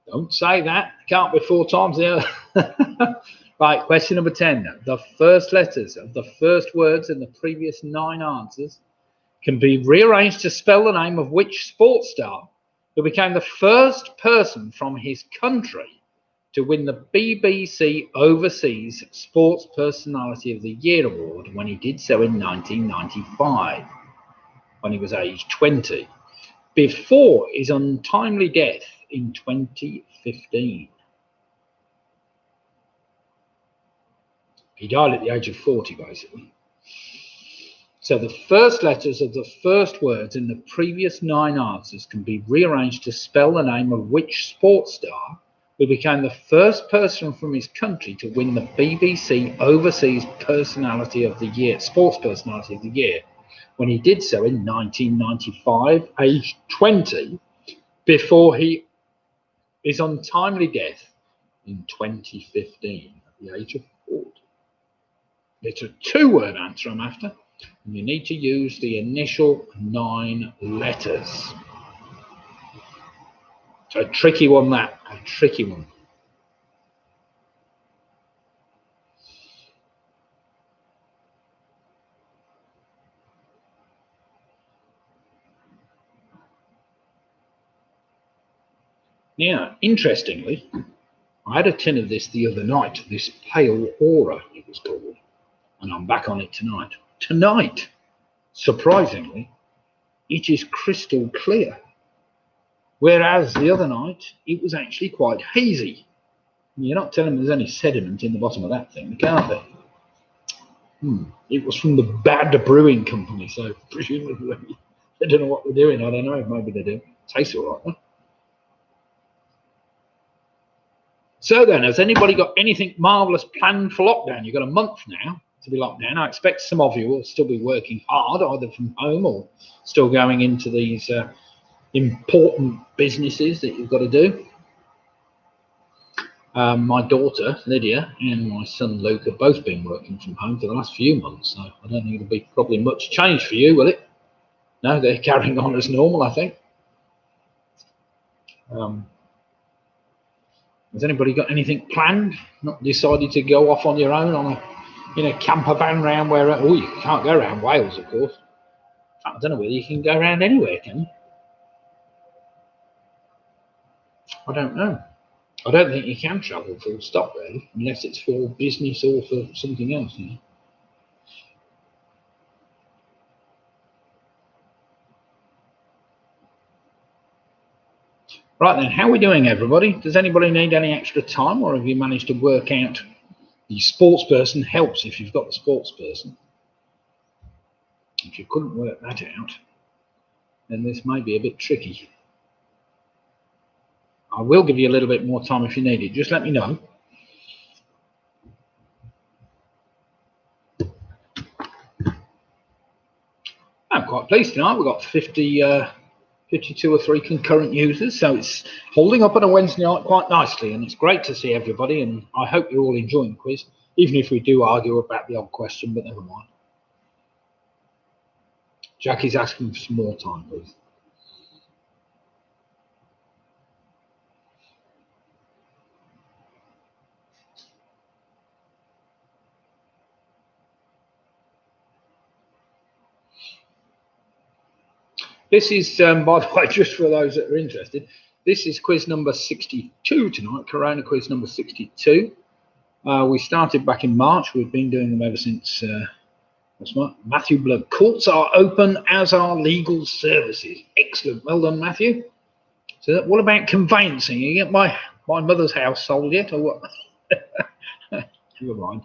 Don't say that. Can't be 4 times the Earth. Right, question number 10. The first letters of the first words in the previous 9 answers can be rearranged to spell the name of which sports star who became the first person from his country to win the BBC Overseas Sports Personality of the Year award when he did so in 1995, when he was aged 20, before his untimely death in 2015. He died at the age of 40, basically. So the first letters of the first words in the previous 9 answers can be rearranged to spell the name of which sports star who became the first person from his country to win the BBC Overseas Personality of the Year, Sports Personality of the Year, when he did so in 1995, aged 20, before his untimely death in 2015 at the age of 40. It's a 2-word answer I'm after, and you need to use the initial 9 letters. A tricky one, that. A tricky one. Now, interestingly, I had a tin of this the other night, this Pale Aura, it was called, and I'm back on it tonight. Tonight, surprisingly, it is crystal clear, whereas the other night, it was actually quite hazy. You're not telling me there's any sediment in the bottom of that thing, can't there? It was from the Bad Brewing Company, so presumably they don't know what they're doing. I don't know, maybe they do. Tastes all right, huh? So then, has anybody got anything marvellous planned for lockdown? You've got a month now to be locked down. I expect some of you will still be working hard, either from home or still going into these important businesses that you've got to do. My daughter, Lydia, and my son, Luke, have both been working from home for the last few months, so I don't think it'll be probably much change for you, will it? No, they're carrying on as normal, I think. Has anybody got anything planned? Not decided to go off on your own on a camper van round where? Oh, you can't go around Wales, of course. I don't know whether you can go around anywhere, can you? I don't know. I don't think you can travel full stop, really, unless it's for business or for something else. You know? Right then, how are we doing, everybody? Does anybody need any extra time, or have you managed to work out? The sports person helps if you've got the sports person. If you couldn't work that out, then this may be a bit tricky. I will give you a little bit more time if you need it. Just let me know. I'm quite pleased tonight. We've got 52 or 3 concurrent users, so it's holding up on a Wednesday night quite nicely, and it's great to see everybody, and I hope you're all enjoying the quiz, even if we do argue about the odd question, but never mind. Jackie's asking for some more time, please. This is, by the way, just for those that are interested, this is quiz number 62 tonight, Corona quiz number 62. We started back in March. We've been doing them ever since, Matthew Blood. Courts are open, as are legal services. Excellent. Well done, Matthew. So what about conveyancing? You get my mother's house sold yet, or what? Never mind.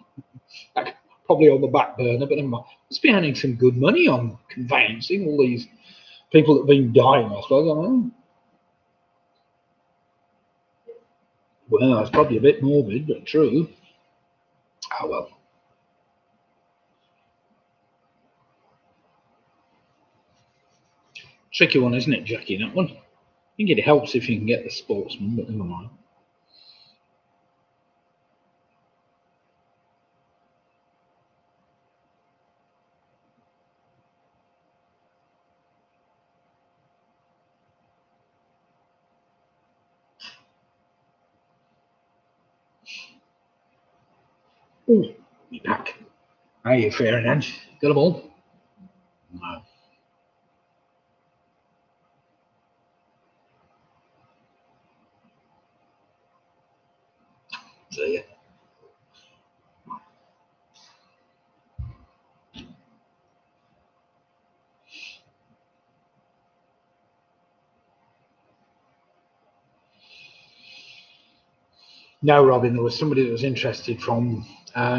Probably on the back burner, but never mind. Must be earning some good money on conveyancing, all these people that have been dying, I suppose. I don't know. Well, it's probably a bit morbid, but true. Oh, well. Tricky one, isn't it, Jackie, that one? I think it helps if you can get the sportsman, but never mind. Ooh, me back. How are you faring, Ange? Got them all? No. See ya. No, Robin, there was somebody that was interested from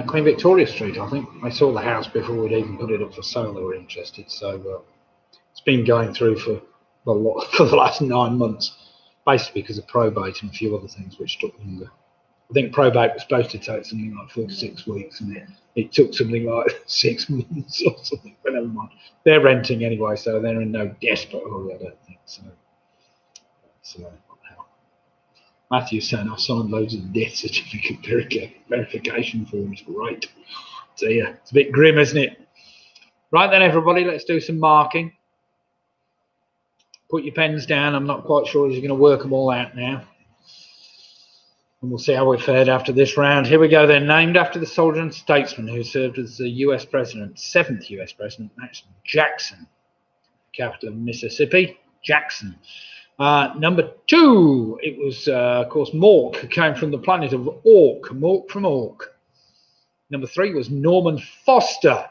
Queen Victoria Street, I think. I saw the house before we'd even put it up for sale. They were interested, so it's been going through for the last 9 months, basically because of probate and a few other things which took longer. I think probate was supposed to take something like 4 to 6 weeks, and it took something like 6 months or something, but never mind. They're renting anyway, so they're in no desperate hurry, I don't think. So Matthew's saying I signed loads of death certificate verification forms. Great. So yeah, it's a bit grim, isn't it? Right then, everybody, let's do some marking. Put your pens down. I'm not quite sure you're going to work them all out now. And we'll see how we fared after this round. Here we go then. Named after the soldier and statesman who served as the US president, 7th US president, that's Jackson. Capital of Mississippi, Jackson. Number 2, it was, of course, Mork, who came from the planet of Ork, Mork from Ork. Number 3 was Norman Foster,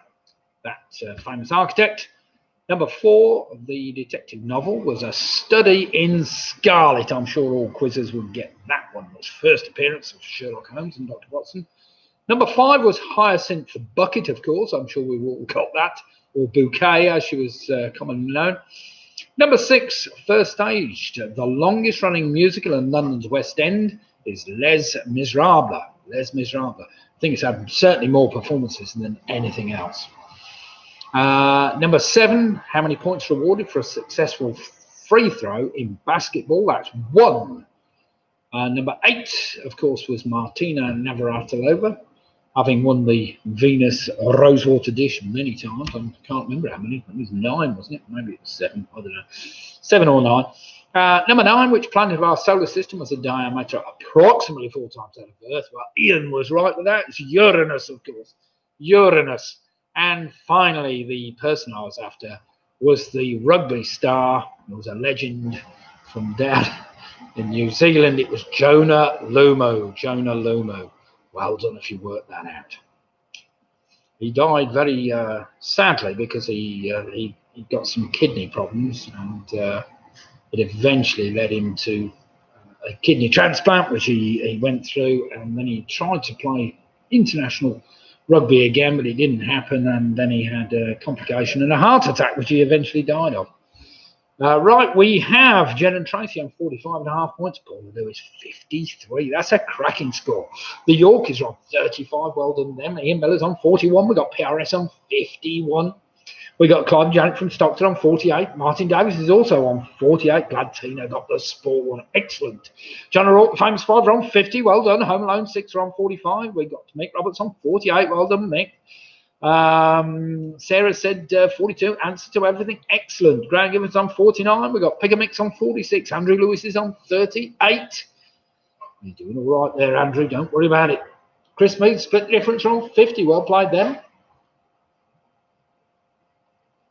that famous architect. Number 4, the detective novel, was A Study in Scarlet. I'm sure all quizzes will get that one. It was first appearance of Sherlock Holmes and Dr. Watson. Number 5 was Hyacinth Bucket, of course. I'm sure we've all got that. Or Bouquet, as she was commonly known. Number 6, first staged. The longest running musical in London's West End is Les Miserables. Les Miserables. I think it's had certainly more performances than anything else. Number 7, how many points rewarded for a successful free throw in basketball? That's 1. Number 8, of course, was Martina Navratilova, having won the Venus Rosewater dish many times. I can't remember how many. It was 9, wasn't it? Maybe it was 7. I don't know. 7 or 9. Number 9, which planet of our solar system has a diameter approximately 4 times that of Earth? Well, Ian was right with that. It's Uranus, of course. Uranus. And finally, the person I was after was the rugby star. He was a legend from down in New Zealand. It was Jonah Lomu. Jonah Lomu. Well done if you worked that out. He died very sadly because he got some kidney problems, and it eventually led him to a kidney transplant, which he went through, and then he tried to play international rugby again, but it didn't happen, and then he had a complication and a heart attack, which he eventually died of. Right, we have Jen and Tracy on 45.5 points. Paul Lewis 53. That's a cracking score. The Yorkies are on 35. Well done them. Ian Miller's on 41. We got PRS on 51. We got Claudia Janet from Stockton on 48. Martin Davis is also on 48. Glad Tina got the sport one. Excellent. John O'Rourke, Famous Five, are on 50. Well done. Home Alone 6 are on 45. We got Mick Roberts on 48. Well done, Mick. Sarah said 42. Answer to everything. Excellent. Graham Gibbons on 49. We got Pigamix on 46. Andrew Lewis is on 38. You're doing all right there, Andrew. Don't worry about it. Chris Mead, split difference on 50. Well played them.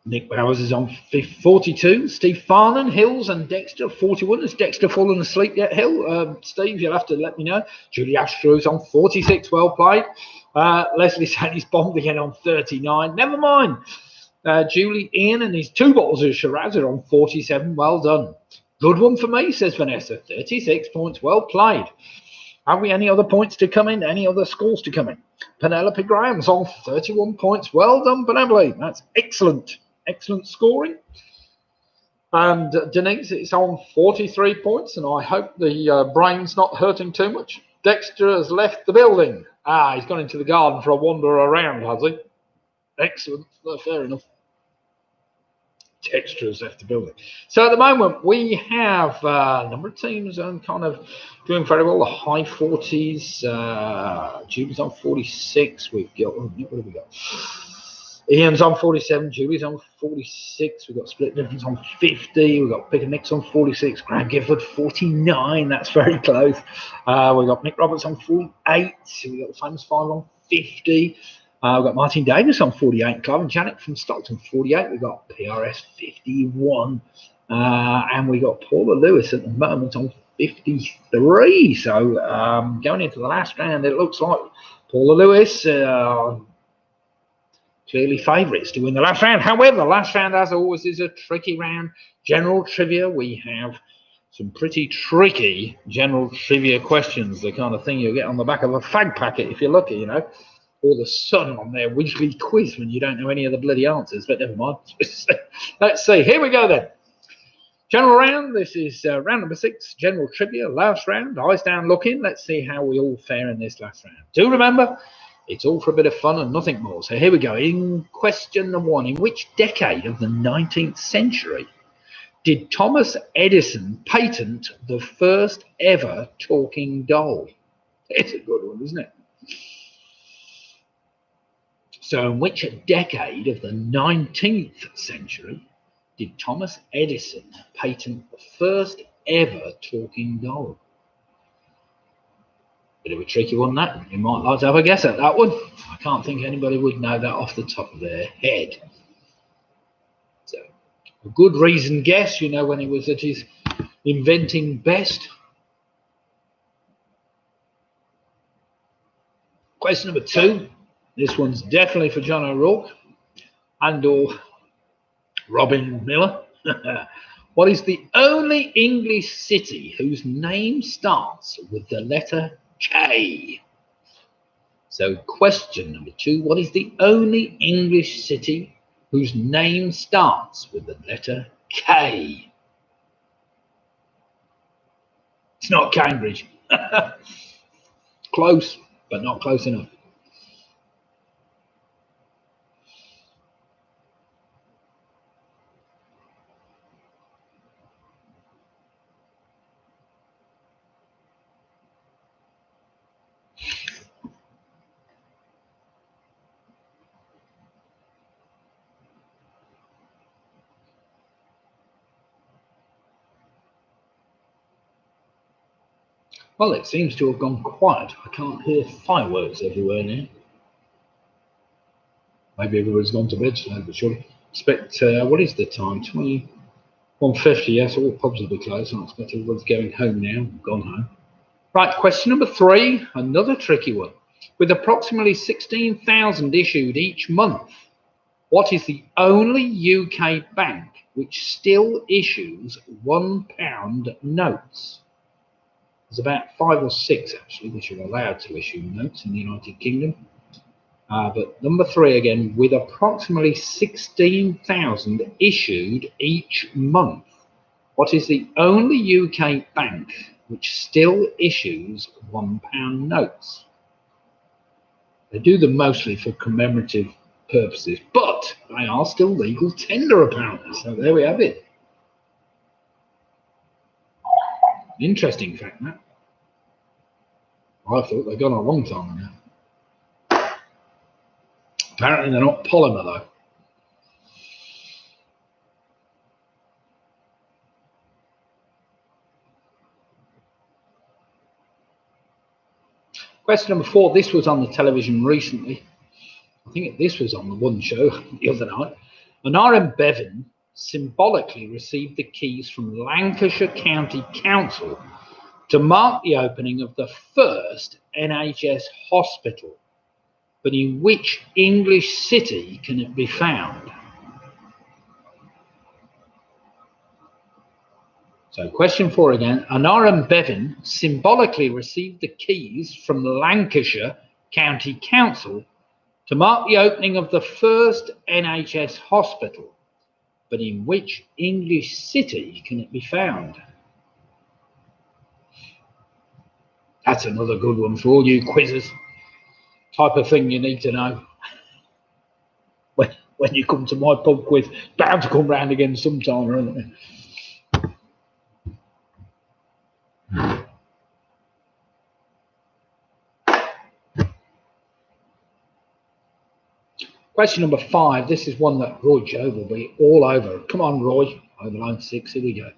Nick Bowers is on 42. Steve Farnan, Hills, and Dexter 41. Has Dexter fallen asleep yet, Hill? Steve, you'll have to let me know. Julie Ashtrew is on 46. Well played. Leslie said he's bombed again on 39. Never mind. Julie, Ian, and his 2 bottles of Shiraz are on 47. Well done. Good one for me, says Vanessa. 36 points. Well played. Have we any other points to come in? Any other scores to come in? Penelope Graham's on 31 points. Well done, Penelope. That's excellent. Excellent scoring. And Denise, it's on 43 points, and I hope the brain's not hurting too much. Dexter has left the building. He's gone into the garden for a wander around, has he? Excellent. Fair enough. Dexter has left the building. So at the moment, we have a number of teams kind of doing very well. The high 40s. Julie's on 46. We've got, what have we got? Ian's on 47, Julie's on 46, we've got Split Difference on 50, we've got Pick and Nick's on 46, Graham Gifford 49, that's very close. We've got Nick Roberts on 48, we've got the Famous Five on 50, we've got Martin Davis on 48, Clive and Janet from Stockton 48, we've got PRS 51, and we've got Paula Lewis at the moment on 53. So going into the last round, it looks like Paula Lewis clearly favourites to win the last round. However, the last round, as always, is a tricky round. General trivia, we have some pretty tricky general trivia questions, the kind of thing you'll get on the back of a fag packet if you're lucky, you know, or the Sun on their weekly quiz when you don't know any of the bloody answers, but never mind. Let's see. Here we go then. General round, this is round number 6, general trivia, last round, eyes down looking. Let's see how we all fare in this last round. Do remember, it's all for a bit of fun and nothing more. So here we go. In question number 1, in which decade of the 19th century did Thomas Edison patent the first ever talking doll? It's a good one, isn't it? So in which decade of the 19th century did Thomas Edison patent the first ever talking doll? Bit of a tricky one, that. You might like to have a guess at that one. I can't think anybody would know that off the top of their head. So, a good reasoned guess, you know, when he was at his inventing best. Question number 2. This one's definitely for John O'Rourke and or Robin Miller. What is the only English city whose name starts with the letter K? So question number 2, what is the only English city whose name starts with the letter K? It's not Cambridge. Close, but not close enough. Well, it seems to have gone quiet. I can't hear fireworks everywhere now. Maybe everybody's gone to bed, slowly but surely. Expect, what is the time? 21:50, yes, all pubs will be closed. I expect everyone's going home now, gone home. Right, question number 3, another tricky one. With approximately 16,000 issued each month, what is the only UK bank which still issues £1 notes? There's about 5 or 6 actually which are allowed to issue notes in the United Kingdom. But number 3 again, with approximately 16,000 issued each month, what is the only UK bank which still issues £1 notes? They do them mostly for commemorative purposes, but they are still legal tender apparently. So there we have it. Interesting fact, that. I thought they'd gone a long time ago. Apparently they're not polymer though. Question number 4, this was on the television recently. I think this was on the One show the other night. An RM Bevan symbolically received the keys from Lancashire County Council to mark the opening of the first NHS hospital. But in which English city can it be found? So question 4 again. An RM Bevan symbolically received the keys from Lancashire County Council to mark the opening of the first NHS hospital. But in which English city can it be found? That's another good one for all you quizzers. Type of thing you need to know. When you come to my pub quiz, bound to come round again sometime, aren't they? Question number 5. This is one that Roy Joe will be all over. Come on, Roy. Home Alone 6. Here we go.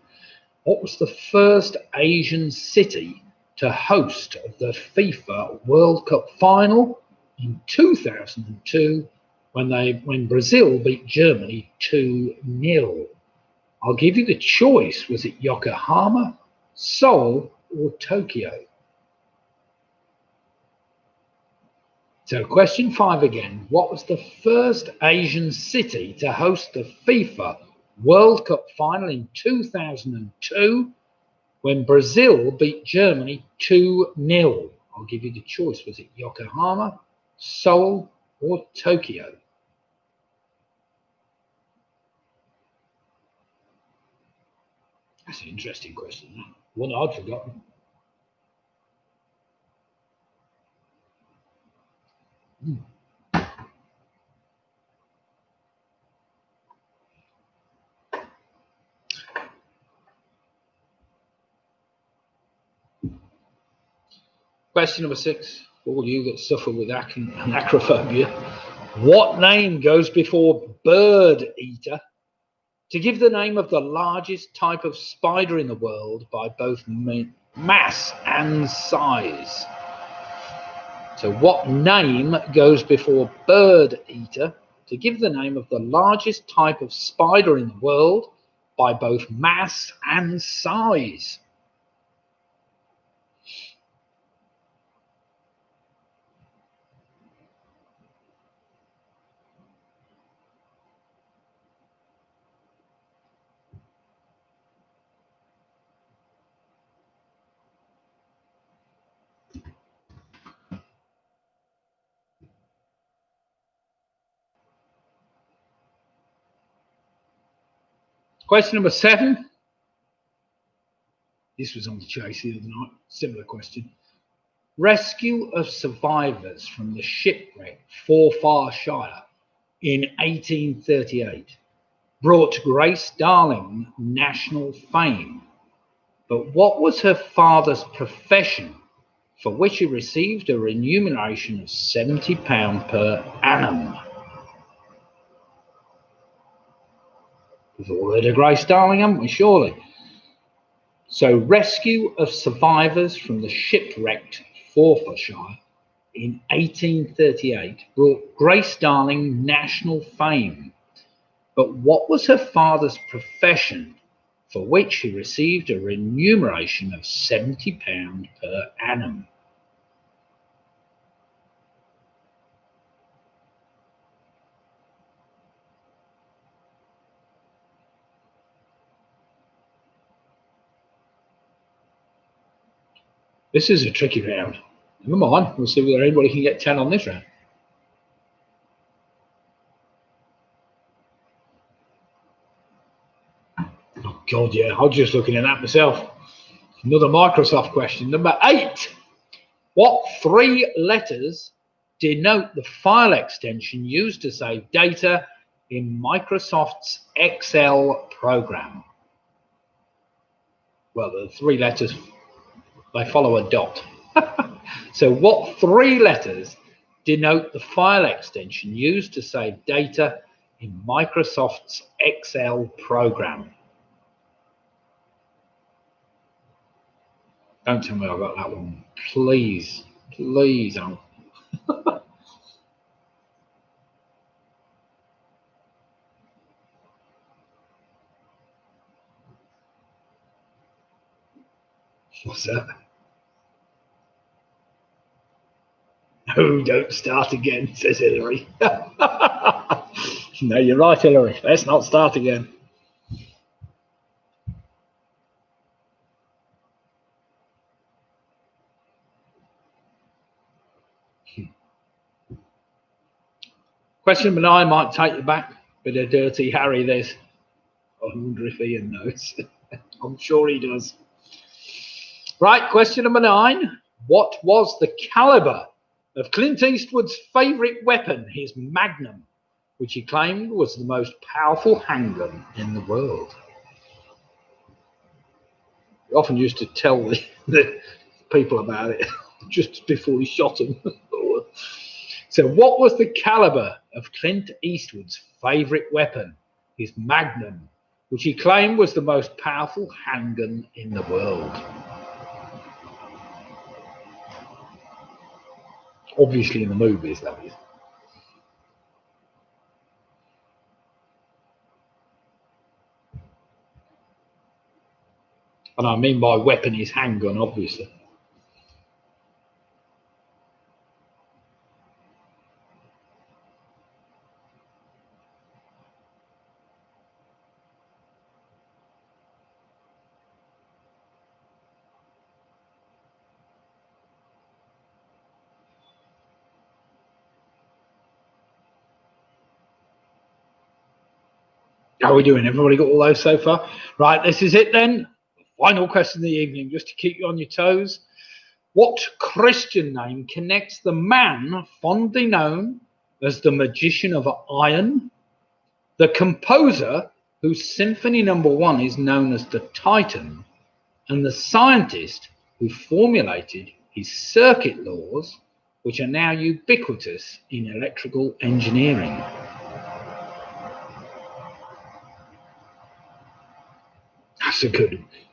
What was the first Asian city to host the FIFA World Cup final in 2002 when Brazil beat Germany 2-0? I'll give you the choice. Was it Yokohama, Seoul, or Tokyo? So question 5 again. What was the first Asian city to host the FIFA World Cup final in 2002 when Brazil beat Germany 2-0? I'll give you the choice. Was it Yokohama, Seoul, or Tokyo? That's an interesting question. One I'd forgotten. Question number 6, for all you that suffer with acrophobia. What name goes before bird eater to give the name of the largest type of spider in the world by both mass and size? So what name goes before bird eater to give the name of the largest type of spider in the world by both mass and size? Question number 7. This was on the chase the other night. Similar question. Rescue of survivors from the shipwreck Forfarshire in 1838 brought Grace Darling national fame. But what was her father's profession, for which he received a remuneration of £70 per annum? We've all heard of Grace Darling, haven't we, surely? So, rescue of survivors from the shipwrecked Forfarshire in 1838 brought Grace Darling national fame. But what was her father's profession for which he received a remuneration of £70 per annum? This is a tricky round. Never mind, we'll see whether anybody can get 10 on this round. Oh God, yeah, I was just looking at that myself. Another Microsoft question. Number 8. What 3 letters denote the file extension used to save data in Microsoft's Excel program? Well, the 3 letters, they follow a dot. So what 3 letters denote the file extension used to save data in Microsoft's Excel program? Don't tell me I got that one. Please, please don't. What's that? No, don't start again, says Hillary. No, you're right, Hillary. Let's not start again. Question number 9 might take you back. Bit of Dirty Harry, this. I wonder if Ian knows. I'm sure he does. Right, question number 9. What was the caliber of Clint Eastwood's favourite weapon, his Magnum, which he claimed was the most powerful handgun in the world? He often used to tell the people about it just before he shot them. So what was the caliber of Clint Eastwood's favourite weapon, his Magnum, which he claimed was the most powerful handgun in the world? Obviously in the movies, that is. And I mean by weapon is handgun, obviously. How are we doing? Everybody got all those so far? Right, this is it then. Final question of the evening, just to keep you on your toes. What Christian name connects the man fondly known as the Magician of Iron, the composer whose Symphony No. 1 is known as the Titan, and the scientist who formulated his circuit laws, which are now ubiquitous in electrical engineering?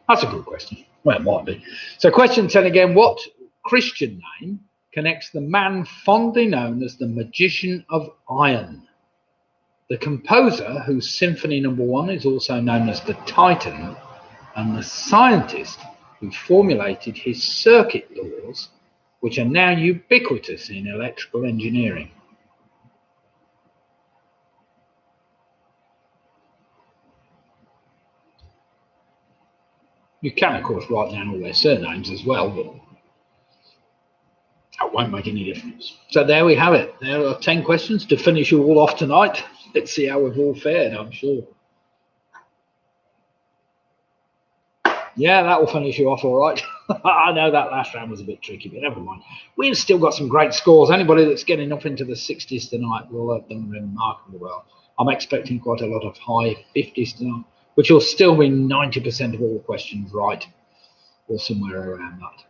That's a good question. Well, it might be. So question 10 again. What Christian name connects the man fondly known as the Magician of Iron, the composer whose Symphony No. 1 is also known as the Titan, and the scientist who formulated his circuit laws, which are now ubiquitous in electrical engineering? You can, of course, write down all their surnames as well, but that won't make any difference. So there we have it. There are 10 questions to finish you all off tonight. Let's see how we've all fared, I'm sure. Yeah, that will finish you off all right. I know that last round was a bit tricky, but never mind. We've still got some great scores. Anybody that's getting up into the 60s tonight will have done remarkably well. I'm expecting quite a lot of high 50s tonight, which will still be 90% of all the questions right, or somewhere around that.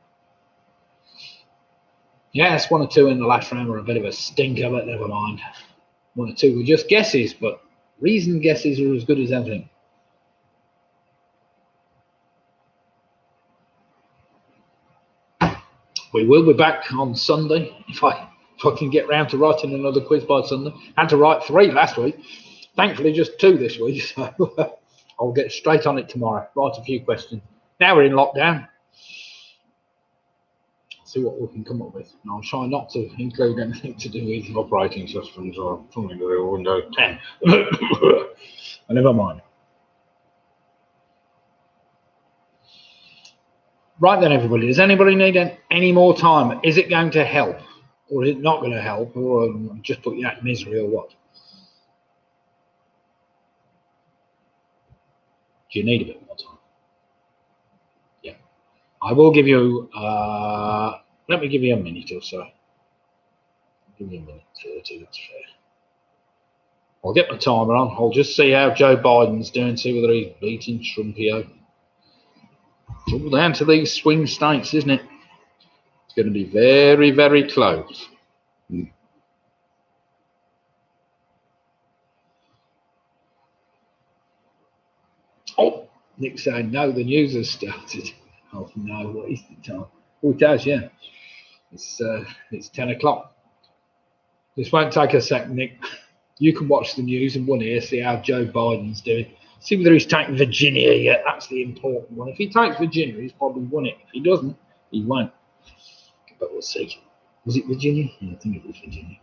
Yes, 1 or 2 in the last round were a bit of a stinker, but never mind. 1 or 2 were just guesses, but reasoned guesses are as good as anything. We will be back on Sunday if I can get round to writing another quiz by Sunday. I had to write 3 last week. Thankfully, just 2 this week, so I'll get straight on it tomorrow. Write a few questions. Now we're in lockdown. See what we can come up with. And I'll try not to include anything to do with operating systems or something with Windows 10. Never mind. Right then, everybody. Does anybody need any more time? Is it going to help? Or is it not going to help? Or just put you out of misery or what? Do you need a bit more time? Yeah. I will give you, let me give you a minute or so. Give me a minute, 30, that's fair. I'll get my timer on. I'll just see how Joe Biden's doing, see whether he's beating Trumpio. It's all down to these swing states, isn't it? It's going to be very, very close. Oh, Nick's saying, no, the news has started. Oh, no, what is the time? Oh, it does, yeah. It's 10 o'clock. This won't take a second, Nick. You can watch the news in one ear, see how Joe Biden's doing. See whether he's taken Virginia yet. That's the important one. If he takes Virginia, he's probably won it. If he doesn't, he won't. But we'll see. Was it Virginia? Yeah, I think it was Virginia.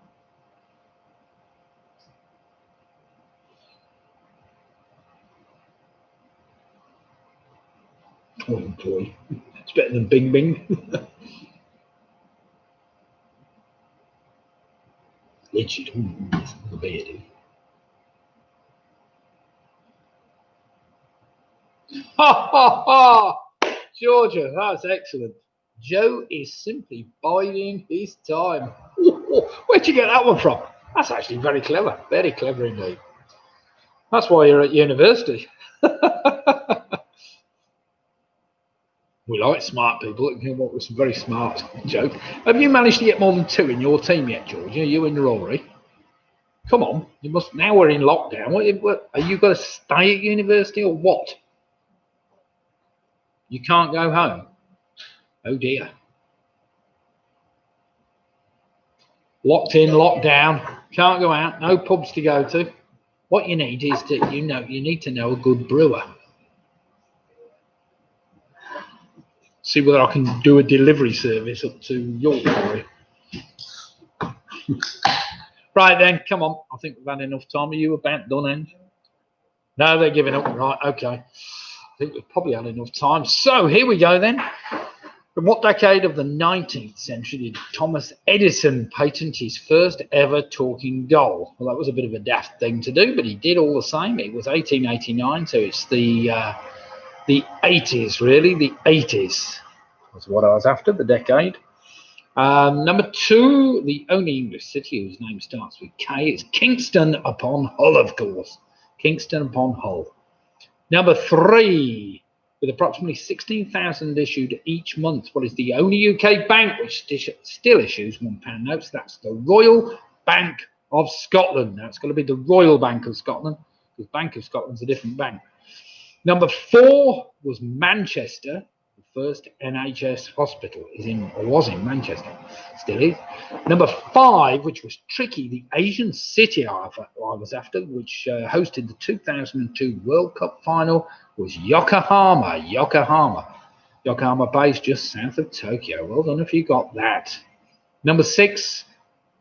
Oh boy, it's better than Bing Bing. Richard, the beard. Ha ha ha! Georgia, that's excellent. Joe is simply biding his time. Where'd you get that one from? That's actually very clever. Very clever indeed. That's why you're at university. We like smart people that can come up with some very smart jokes. Have you managed to get more than 2 in your team yet, Georgia? You and Rory? Come on, you must. Now we're in lockdown. Are you going to stay at university or what? You can't go home. Oh dear. Locked in, locked down. Can't go out. No pubs to go to. What you need is that you need to know a good brewer. See whether I can do a delivery service up to York for you. Right then, come on. I think we've had enough time. Are you about done, End? No, they're giving up. Right, okay. I think we've probably had enough time. So here we go then. From what decade of the 19th century did Thomas Edison patent his first ever talking doll? Well, that was a bit of a daft thing to do, but he did all the same. It was 1889, so it's the 80s, really. The 80s was what I was after, the decade. Number 2, the only English city whose name starts with K is Kingston upon Hull, of course. Kingston upon Hull. Number 3, with approximately 16,000 issued each month, what is the only UK bank which still issues £1 notes? That's the Royal Bank of Scotland. Now, it's got to be the Royal Bank of Scotland, because Bank of Scotland's a different bank. Number 4 was Manchester. The first NHS hospital was in Manchester. Still is. Number 5, which was tricky, the Asian city I was after, which hosted the 2002 World Cup final, was Yokohama. Yokohama based just south of Tokyo. Well done if you got that. Number 6,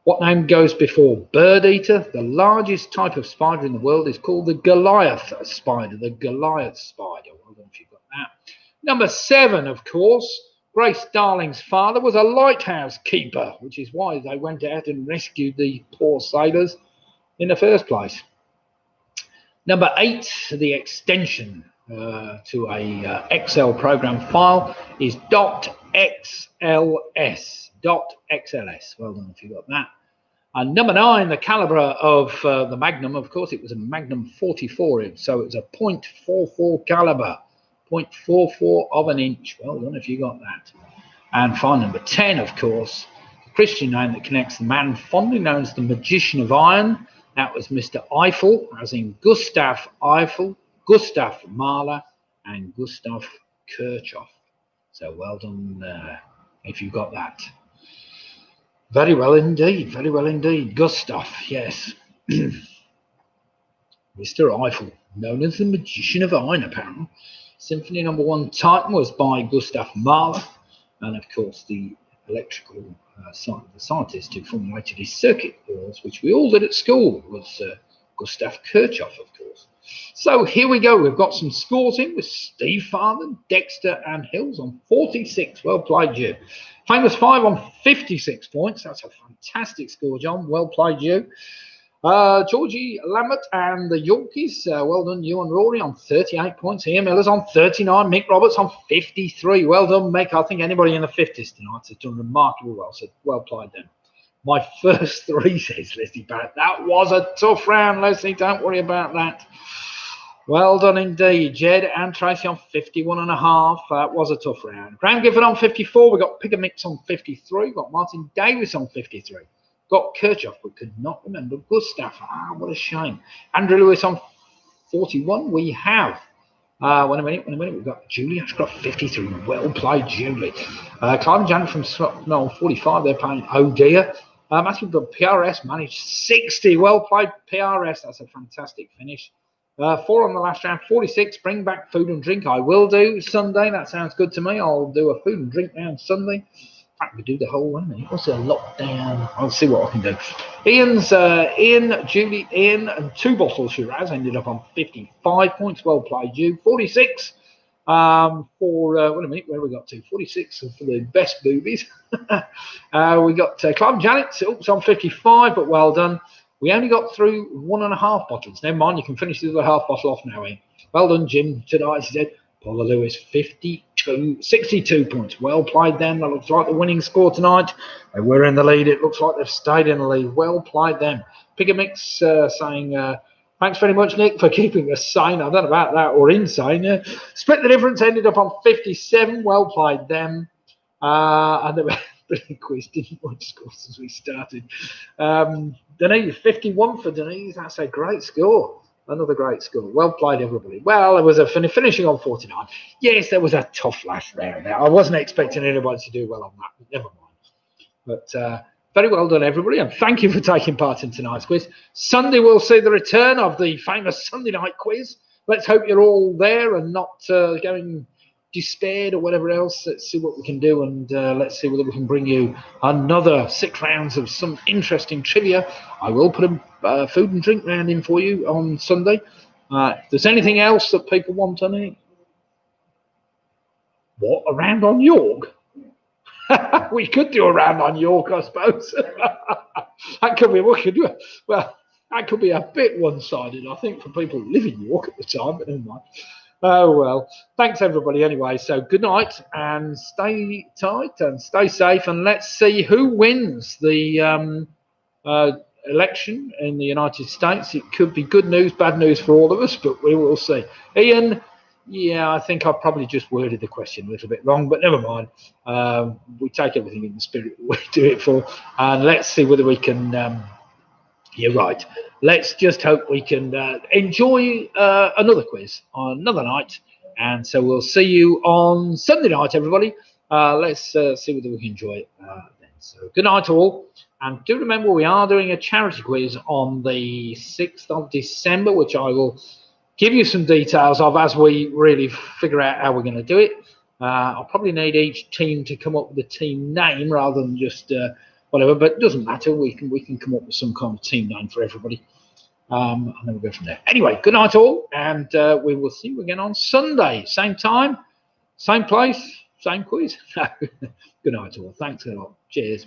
what name goes before bird eater? The largest type of spider in the world is called the Goliath Spider. The Goliath Spider. Well done if you got that. Number 7, of course, Grace Darling's father was a lighthouse keeper, which is why they went out and rescued the poor sailors in the first place. Number 8, the extension to a Excel program file is .xls. .xls. Well done if you got that. And number 9, the caliber of the Magnum, of course, it was a Magnum 44, so it was a .44 caliber, 0.44 of an inch. Well done if you got that. And finally, number 10, of course, the Christian name that connects the man fondly known as the Magician of Iron. That was Mr. Eiffel, as in Gustav Eiffel, Gustav Mahler, and Gustav Kirchhoff. So well done if you got that. Very well indeed, Gustav, yes. Mr. Eiffel, known as the Magician of Iron, apparently. Symphony No. 1 Titan was by Gustav Mahler, and of course the electrical scientist who formulated his circuit laws, which we all did at school, was Gustav Kirchhoff, of course. So here we go. We've got some scores in with Steve Father, Dexter, and Hills on 46. Well played, you. Famous 5 on 56 points. That's a fantastic score, John. Well played, you. Georgie Lambert and the Yorkies, well done, you and Rory on 38 points. Ian Miller's on 39. Mick Roberts on 53. Well done, Mick. I think anybody in the 50s tonight has done remarkably well. So well played then. My first 3, says Leslie Barrett. That was a tough round, Leslie. Don't worry about that. Well done indeed. Jed and Tracy on 51.5. That was a tough round. Graham Gifford on 54. We've got Picker Mix on 53. We've got Martin Davis on 53. Got Kirchhoff, but could not remember Gustav. What a shame. Andrew Lewis on 41. We have, wait a minute. We've got Julie Ashcroft, 53. Well played, Julie. Clive and Janet from no, 45. They're playing Oh Dear. Matthew, but PRS managed 60. Well played, PRS. That's a fantastic finish. 4 on the last round. 46. Bring back food and drink. I will do Sunday. That sounds good to me. I'll do a food and drink round Sunday. In fact, we do the whole one. What's a lockdown? I'll see what I can do. Ian, Julie, Ian, and 2 bottles Shiraz ended up on 55 points. Well played, you. 46 for, wait a minute, where have we got to? 46 for the best boobies. We got Clive and Janet, oops, on 55, but well done. We only got through 1.5 bottles. Never mind, you can finish the other half bottle off now, Ian. Well done, Jim, tonight, he said. Paula Lewis, 62 points. Well played them. That looks like the winning score tonight. They were in the lead. It looks like they've stayed in the lead. Well played them. Picker Mix saying, thanks very much, Nick, for keeping us sane. I don't know about that, or insane. Split the difference, ended up on 57. Well played them. And the brilliant quiz, didn't watch scores as we started. Denise, 51 for Denise. That's a great score. Another great score. Well played, everybody. Well, it was a finishing on 49. Yes, there was a tough last round there. I wasn't expecting anybody to do well on that, but never mind. But very well done, everybody, and thank you for taking part in tonight's quiz. Sunday, we'll see the return of the famous Sunday night quiz. Let's hope you're all there and not going despaired or whatever else. Let's see what we can do, and let's see whether we can bring you another 6 rounds of some interesting trivia. I will put a food and drink round in for you on Sunday. If there's anything else that people want on it, what, a round on York? We could do a round on York, I suppose. That could be what we could do. Well, that could be a bit one-sided, I think, for people who live in York at the time, but never mind. Oh, well, thanks, everybody, anyway. So good night, and stay tight and stay safe, and let's see who wins the election in the United States. It could be good news, bad news for all of us, but we will see. Ian, yeah, I think I probably just worded the question a little bit wrong, but never mind. We take everything in the spirit we do it for, and let's see whether we can... you're right. Let's just hope we can enjoy another quiz on another night. And so we'll see you on Sunday night, everybody. Let's see whether we can enjoy it then. So good night all. And do remember, we are doing a charity quiz on the 6th of December, which I will give you some details of as we really figure out how we're going to do it. I'll probably need each team to come up with a team name rather than just... whatever, but it doesn't matter. We can come up with some kind of team name for everybody, and then we'll go from there. Anyway, good night all, and we will see you again on Sunday, same time, same place, same quiz. Good night all. Thanks a lot. Cheers.